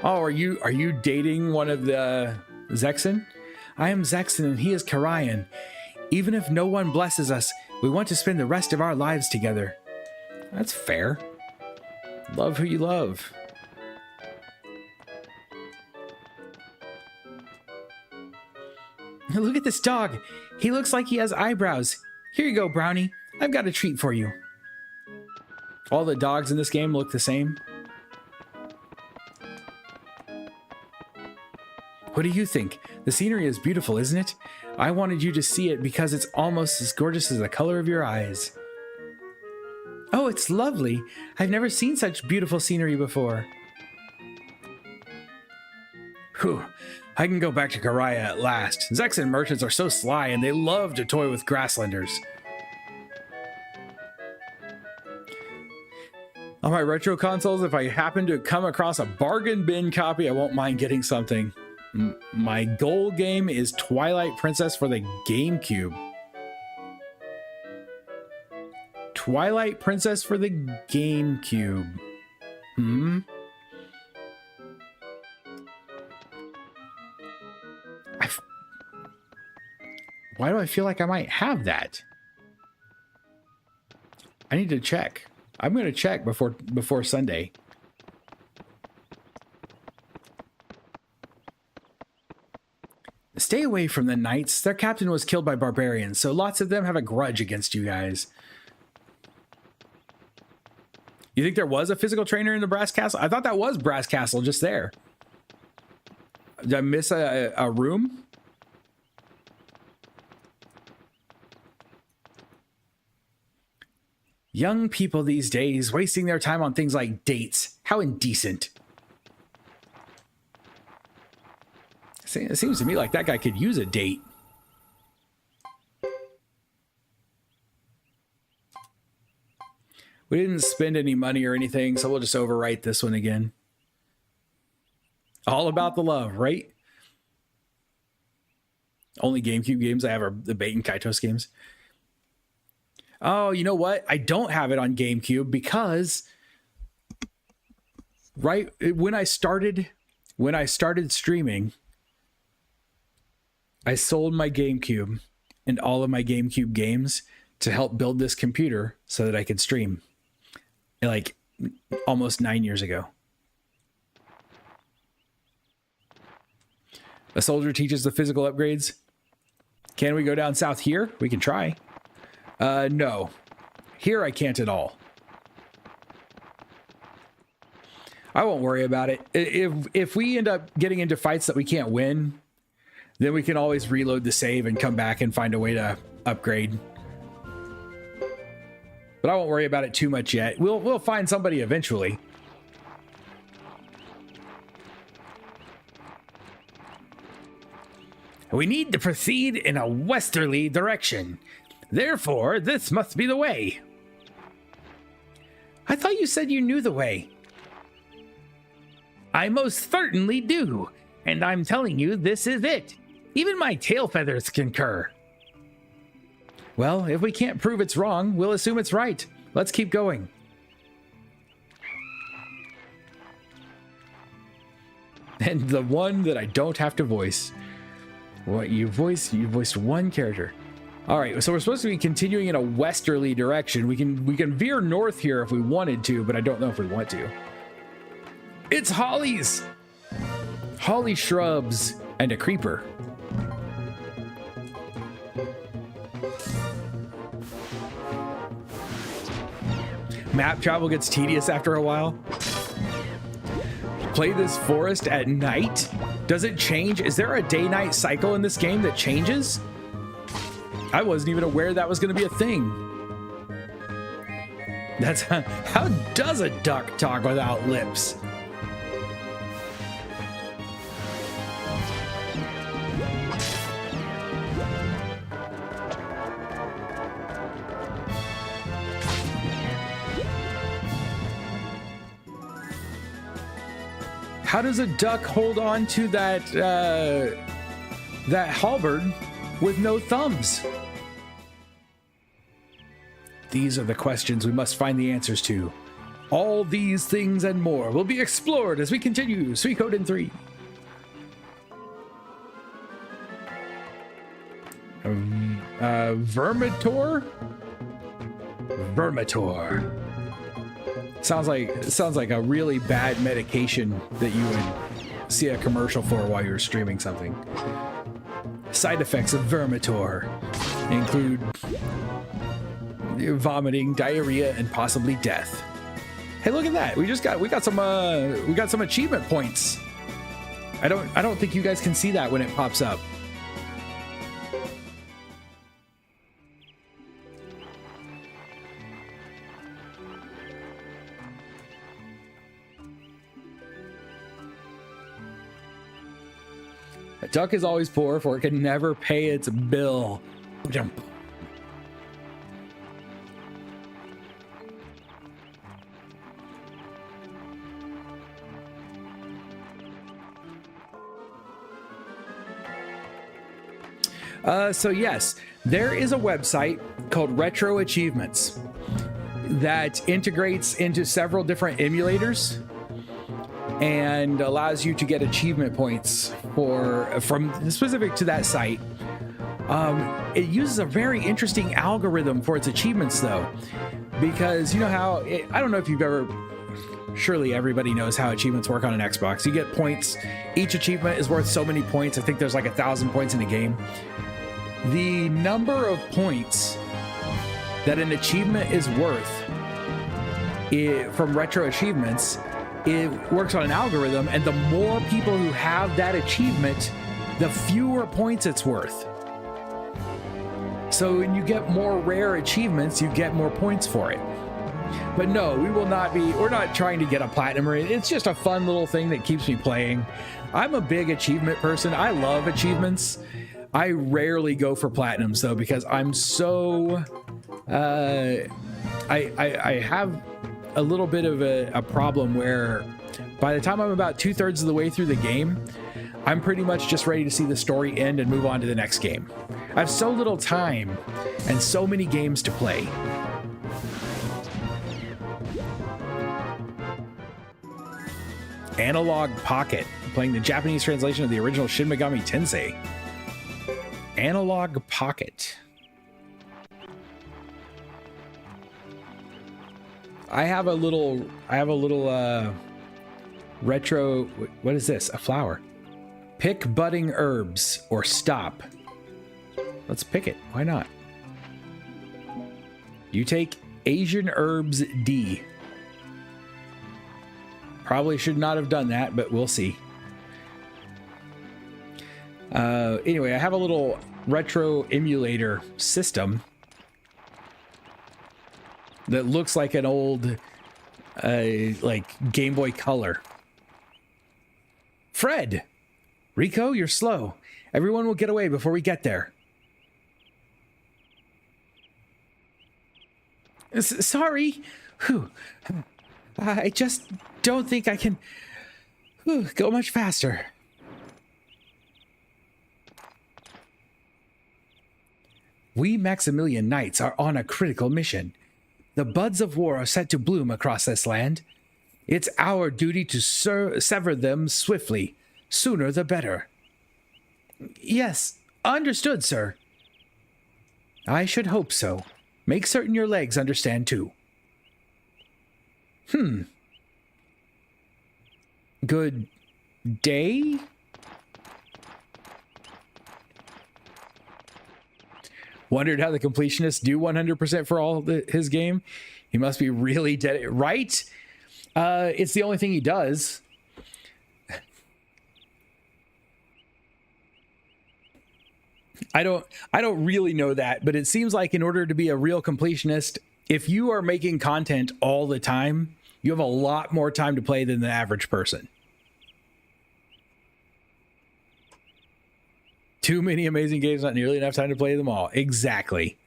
Oh, are you dating one of the Zexen? I am Zexen and he is Karayan. Even if no one blesses us, we want to spend the rest of our lives together. That's fair. Love who you love. Look at this dog. He looks like he has eyebrows. Here you go, Brownie. I've got a treat for you. All the dogs in this game look the same. What do you think? The scenery is beautiful, isn't it? I wanted you to see it because it's almost as gorgeous as the color of your eyes. Oh, it's lovely. I've never seen such beautiful scenery before. Whew. I can go back to Karaya at last. Zexen merchants are so sly and they love to toy with grasslanders. On my retro consoles, if I happen to come across a bargain bin copy, I won't mind getting something. My goal game is Twilight Princess for the GameCube. Twilight Princess for the GameCube. Why do I feel like I might have that? I need to check. I'm going to check before Sunday. Stay away from the knights. Their captain was killed by barbarians, so lots of them have a grudge against you guys. You think there was a physical trainer in the Brass Castle? I thought that was Brass Castle just there. Did I miss a room? Young people these days wasting their time on things like dates. How indecent. It seems to me like that guy could use a date. We didn't spend any money or anything, so we'll just overwrite this one again. All about the love, right? Only GameCube games I have are the Bait and Kaitos games. Oh, you know what? I don't have it on GameCube because right when I started streaming, I sold my GameCube and all of my GameCube games to help build this computer so that I could stream. Like almost 9 years ago. A soldier teaches the physical upgrades. Can we go down south here? We can try. No. Here I can't at all. I won't worry about it. If we end up getting into fights that we can't win, then we can always reload the save and come back and find a way to upgrade. But I won't worry about it too much yet. We'll find somebody eventually. We need to proceed in a westerly direction. Therefore, this must be the way. I thought you said you knew the way. I most certainly do, and I'm telling you this is it. Even my tail feathers concur. Well, if we can't prove it's wrong, we'll assume it's right. Let's keep going. And the one that I don't have to voice. What you voiced one character. All right, so we're supposed to be continuing in a westerly direction. We can veer north here if we wanted to, but I don't know if we want to. It's hollies! Holly shrubs and a creeper. Map travel gets tedious after a while. Play this forest at night? Does it change? Is there a day-night cycle in this game that changes? I wasn't even aware that was going to be a thing. That's how does a duck talk without lips? How does a duck hold on to that halberd with no thumbs? These are the questions we must find the answers to. All these things and more will be explored as we continue Suikoden III. Vermitor? Vermitor. Sounds like a really bad medication that you would see a commercial for while you're streaming something. Side effects of Vermitor include vomiting, diarrhea, and possibly death. Hey, look at that! We got some achievement points. I don't think you guys can see that when it pops up. A duck is always poor, for it can never pay its bill. So yes, there is a website called Retro Achievements that integrates into several different emulators and allows you to get achievement points from specific to that site. It uses a very interesting algorithm for its achievements, though, because you know how I don't know if you've ever. Surely everybody knows how achievements work on an Xbox. You get points. Each achievement is worth so many points. I think there's like 1,000 points in a game. The number of points that an achievement is worth from Retro Achievements, it works on an algorithm, and the more people who have that achievement, the fewer points it's worth. So when you get more rare achievements, you get more points for it. But no, we're not trying to get a platinum or anything. It's just a fun little thing that keeps me playing. I'm a big achievement person. I love achievements. I rarely go for platinums though, because I'm so I have a little bit of a problem where by the time I'm about 2/3 of the way through the game, I'm pretty much just ready to see the story end and move on to the next game. I have so little time and so many games to play. Analog Pocket, playing the Japanese translation of the original Shin Megami Tensei. Analog Pocket. I have a little retro, what is this? A flower. Pick budding herbs or stop. Let's pick it. Why not? You take Asian Herbs D. Probably should not have done that, but we'll see. Anyway, I have a little retro emulator system that looks like an old like Game Boy Color. Fred! Rico, you're slow. Everyone will get away before we get there. Sorry. Whew. I just don't think I can go much faster. We Maximilian Knights are on a critical mission. The buds of war are set to bloom across this land. It's our duty to sever them swiftly. Sooner the better. Yes, understood, sir. I should hope so. Make certain your legs understand too. Good day? Wondered how the completionists do 100% for all his game. He must be really dead, right? It's the only thing he does. I don't really know that, but it seems like in order to be a real completionist, if you are making content all the time, you have a lot more time to play than the average person. Too many amazing games, not nearly enough time to play them all. Exactly.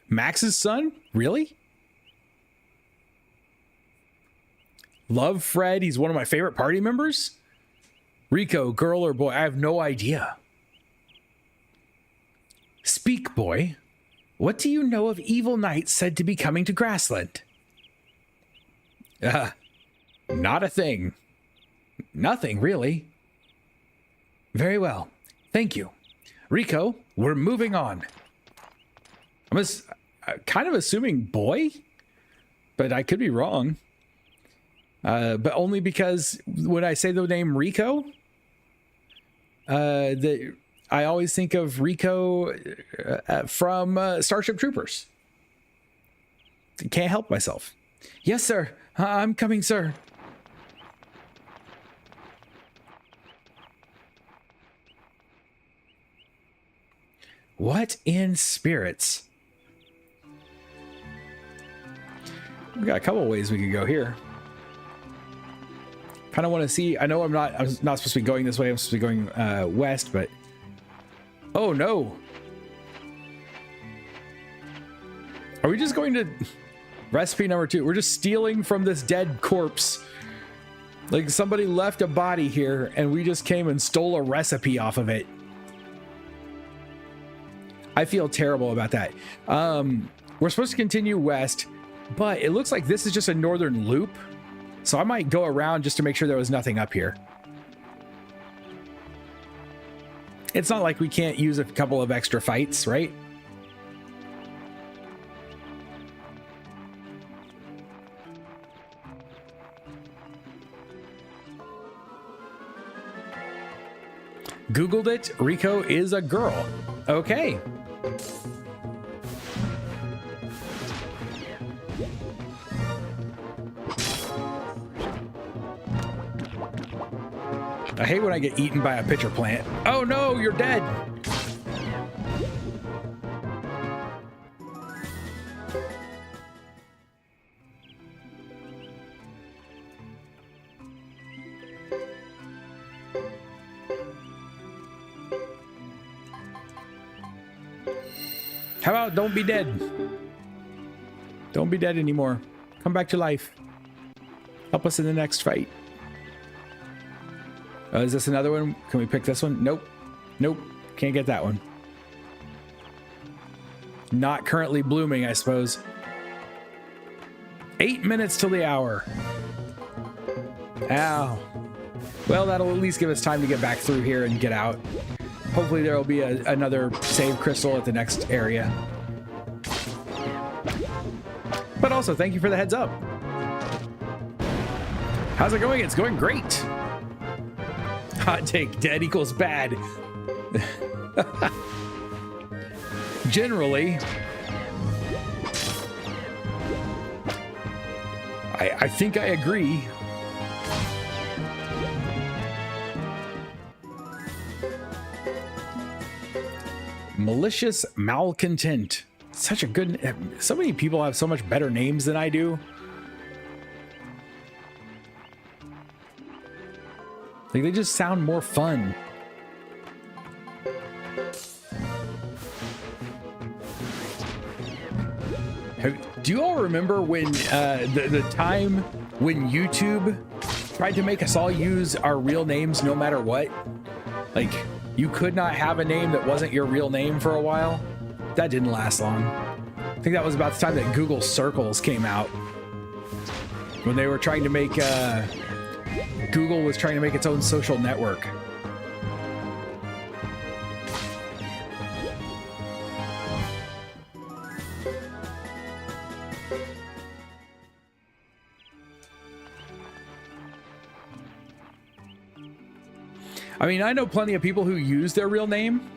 Max's son? Really? Love Fred. He's one of my favorite party members. Rico, girl or boy? I have no idea. Speak, boy. What do you know of evil knights said to be coming to Grassland? Not a thing. Nothing, really. Very well. Thank you. Rico, we're moving on. I'm kind of assuming boy, but I could be wrong. But only because when I say the name Rico, I always think of Rico from Starship Troopers. Can't help myself. Yes, sir. I'm coming, sir. What in spirits? We got a couple of ways we could go here. Kind of want to see. I know I'm not supposed to be going this way. I'm supposed to be going west, but oh no. Are we just going to recipe number 2? We're just stealing from this dead corpse. Like somebody left a body here and we just came and stole a recipe off of it. I feel terrible about that. We're supposed to continue west, but it looks like this is just a northern loop. So I might go around just to make sure there was nothing up here. It's not like we can't use a couple of extra fights, right? Googled it. Rico is a girl. Okay. I hate when I get eaten by a pitcher plant. Oh no, you're dead. How about don't be dead? Don't be dead anymore. Come back to life. Help us in the next fight. Is this another one? Can we pick this one? Nope. Nope. Can't get that one. Not currently blooming, I suppose. 8 minutes till the hour. Ow. Well, that'll at least give us time to get back through here and get out. Hopefully there will be another save crystal at the next area. But also, thank you for the heads up. How's it going? It's going great. Hot take, dead equals bad. Generally. I think I agree. Malicious malcontent. Such a good... So many people have so much better names than I do. Like, they just sound more fun. Do you all remember when the time when YouTube tried to make us all use our real names no matter what? Like, you could not have a name that wasn't your real name for a while. That didn't last long. I think that was about the time that Google Circles came out. When they were trying to make, Google was trying to make its own social network. I mean, I know plenty of people who use their real name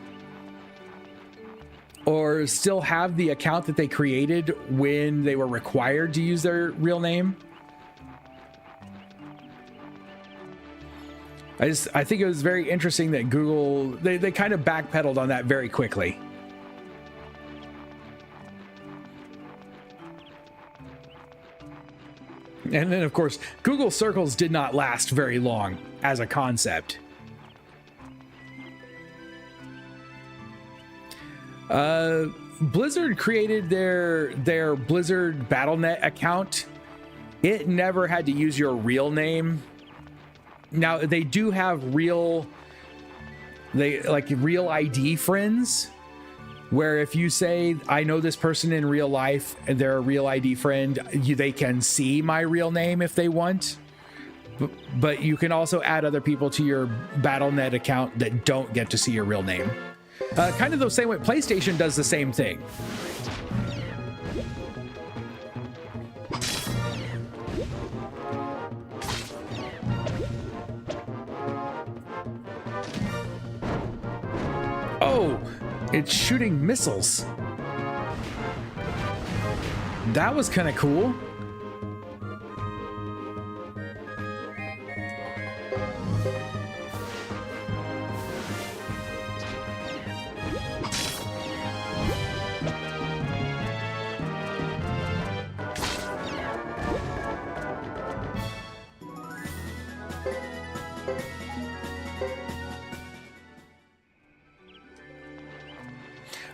or still have the account that they created when they were required to use their real name. I think it was very interesting that Google, they kind of backpedaled on that very quickly. And then, of course, Google Circles did not last very long as a concept. Blizzard created their Blizzard Battle.net account. It never had to use your real name. Now they do have real ID friends, where if you say I know this person in real life and they're a real ID friend, they can see my real name if they want. But you can also add other people to your Battle.net account that don't get to see your real name. Kind of the same way PlayStation does the same thing. Oh, it's shooting missiles. That was kind of cool.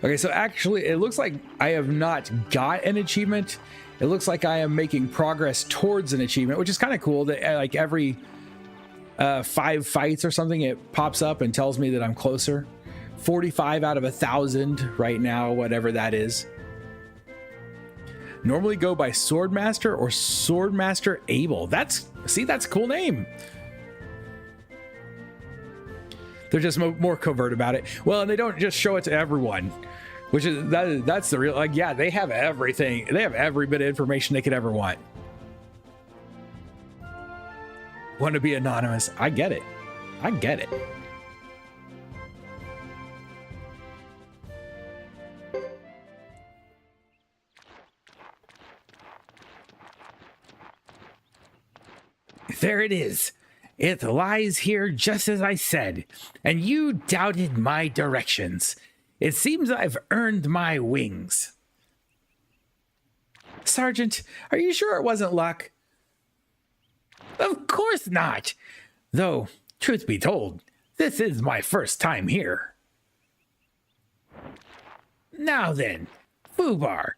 Okay, so actually, it looks like I have not got an achievement. It looks like I am making progress towards an achievement, which is kind of cool that like every 5 fights or something, it pops up and tells me that I'm closer. 45 out of 1,000 right now, whatever that is. Normally go by Swordmaster or Swordmaster Abel. That's a cool name. They're just more covert about it. Well, and they don't just show it to everyone, which is that's the real, like, yeah, they have everything. They have every bit of information they could ever want. Want to be anonymous. I get it. I get it. There it is. It lies here just as I said, and you doubted my directions. It seems I've earned my wings. Sergeant, are you sure it wasn't luck? Of course not. Though, truth be told, this is my first time here. Now then, Fubar,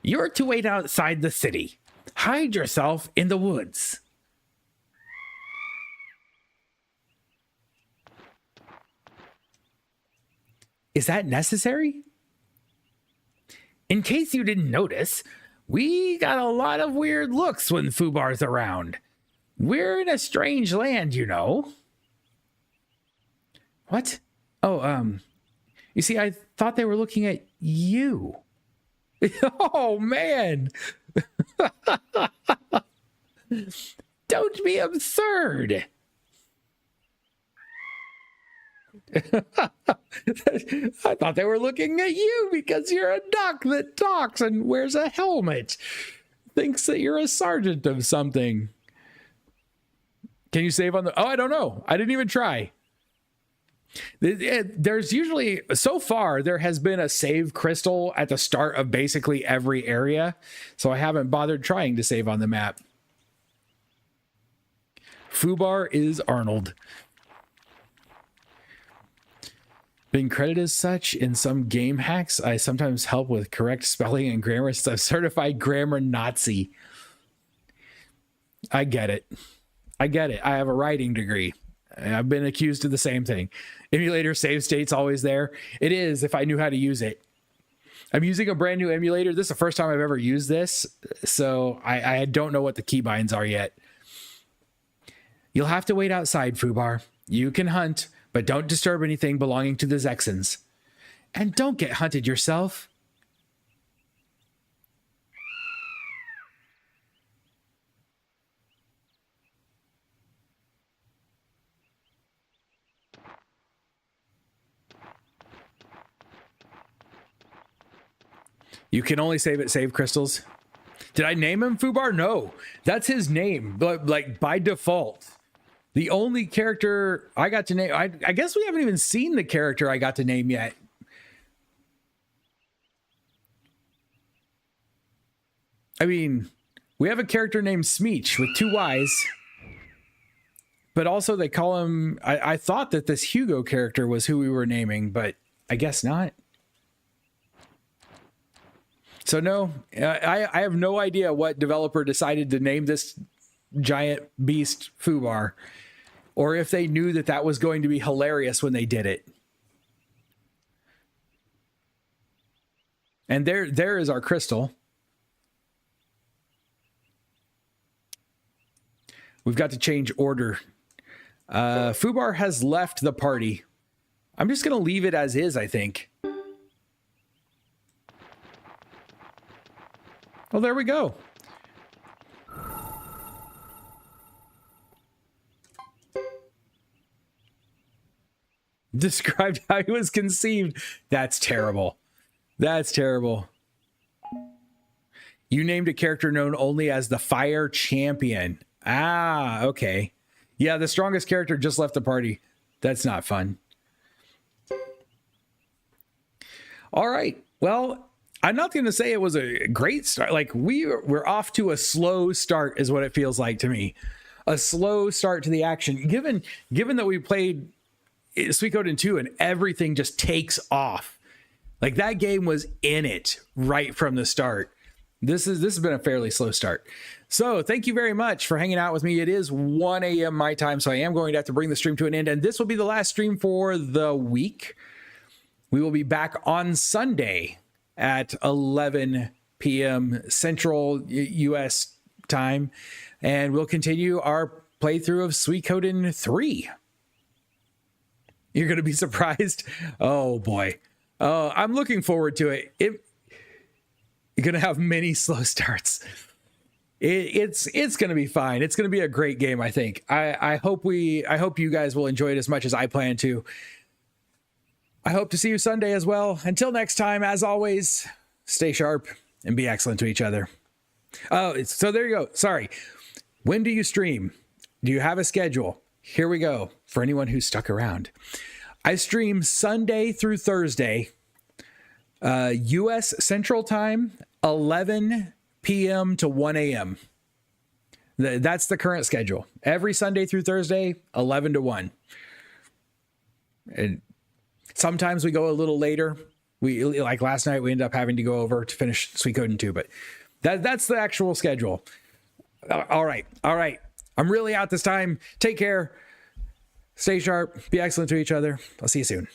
you're to wait outside the city. Hide yourself in the woods. Is that necessary? In case you didn't notice, we got a lot of weird looks when Fubar's around. We're in a strange land, you know. What? Oh, you see, I thought they were looking at you. Oh, man. Don't be absurd. I thought they were looking at you because you're a duck that talks and wears a helmet. thinks that you're a sergeant of something. Can you save on the... Oh, I don't know. I didn't even try. There's usually... So far, there has been a save crystal at the start of basically every area. So I haven't bothered trying to save on the map. Fubar is Arnold. Being credited as such in some game hacks, I sometimes help with correct spelling and grammar stuff. Certified grammar Nazi. I get it. I get it. I have a writing degree. I've been accused of the same thing. Emulator save state's always there. It is if I knew how to use it. I'm using a brand new emulator. This is the first time I've ever used this, so I don't know what the keybinds are yet. You'll have to wait outside, Fubar. You can hunt, but don't disturb anything belonging to the Zexans. And don't get hunted yourself. You can only save at save crystals. Did I name him Fubar? No, that's his name, but like by default. The only character I got to name, I guess we haven't even seen the character I got to name yet. I mean, we have a character named Smeech with 2 Y's, but also they call him, I thought that this Hugo character was who we were naming, but I guess not. So no, I have no idea what developer decided to name this giant beast Fubar, or if they knew that that was going to be hilarious when they did it. And there is our crystal. We've got to change order. Fubar has left the party. I'm just going to leave it as is, I think. Well, there we go. Described how he was conceived. That's terrible. That's terrible. You named a character known only as the Fire Champion. Ah, okay. Yeah, the strongest character just left the party. That's not fun. All right. Well, I'm not going to say it was a great start. Like we're off to a slow start is what it feels like to me. A slow start to the action. Given that we played Suikoden 2 and everything just takes off. Like that game was in it right from the start. This has been a fairly slow start. So thank you very much for hanging out with me. It is 1 a.m. my time, so I am going to have to bring the stream to an end. And this will be the last stream for the week. We will be back on Sunday at 11 p.m. Central U.S. time. And we'll continue our playthrough of Suikoden 3. You're going to be surprised. Oh, boy. I'm looking forward to it. You're going to have many slow starts. It's going to be fine. It's going to be a great game, I think. I hope you guys will enjoy it as much as I plan to. I hope to see you Sunday as well. Until next time, as always, stay sharp and be excellent to each other. Oh, so there you go. Sorry. When do you stream? Do you have a schedule? Here we go. For anyone who's stuck around, I stream Sunday through Thursday, U.S. Central Time, 11 p.m. to 1 a.m. That's the current schedule. Every Sunday through Thursday, 11 to 1. And sometimes we go a little later. We like last night, we ended up having to go over to finish Suikoden 2, but that's the actual schedule. All right. I'm really out this time. Take care. Stay sharp. Be excellent to each other. I'll see you soon.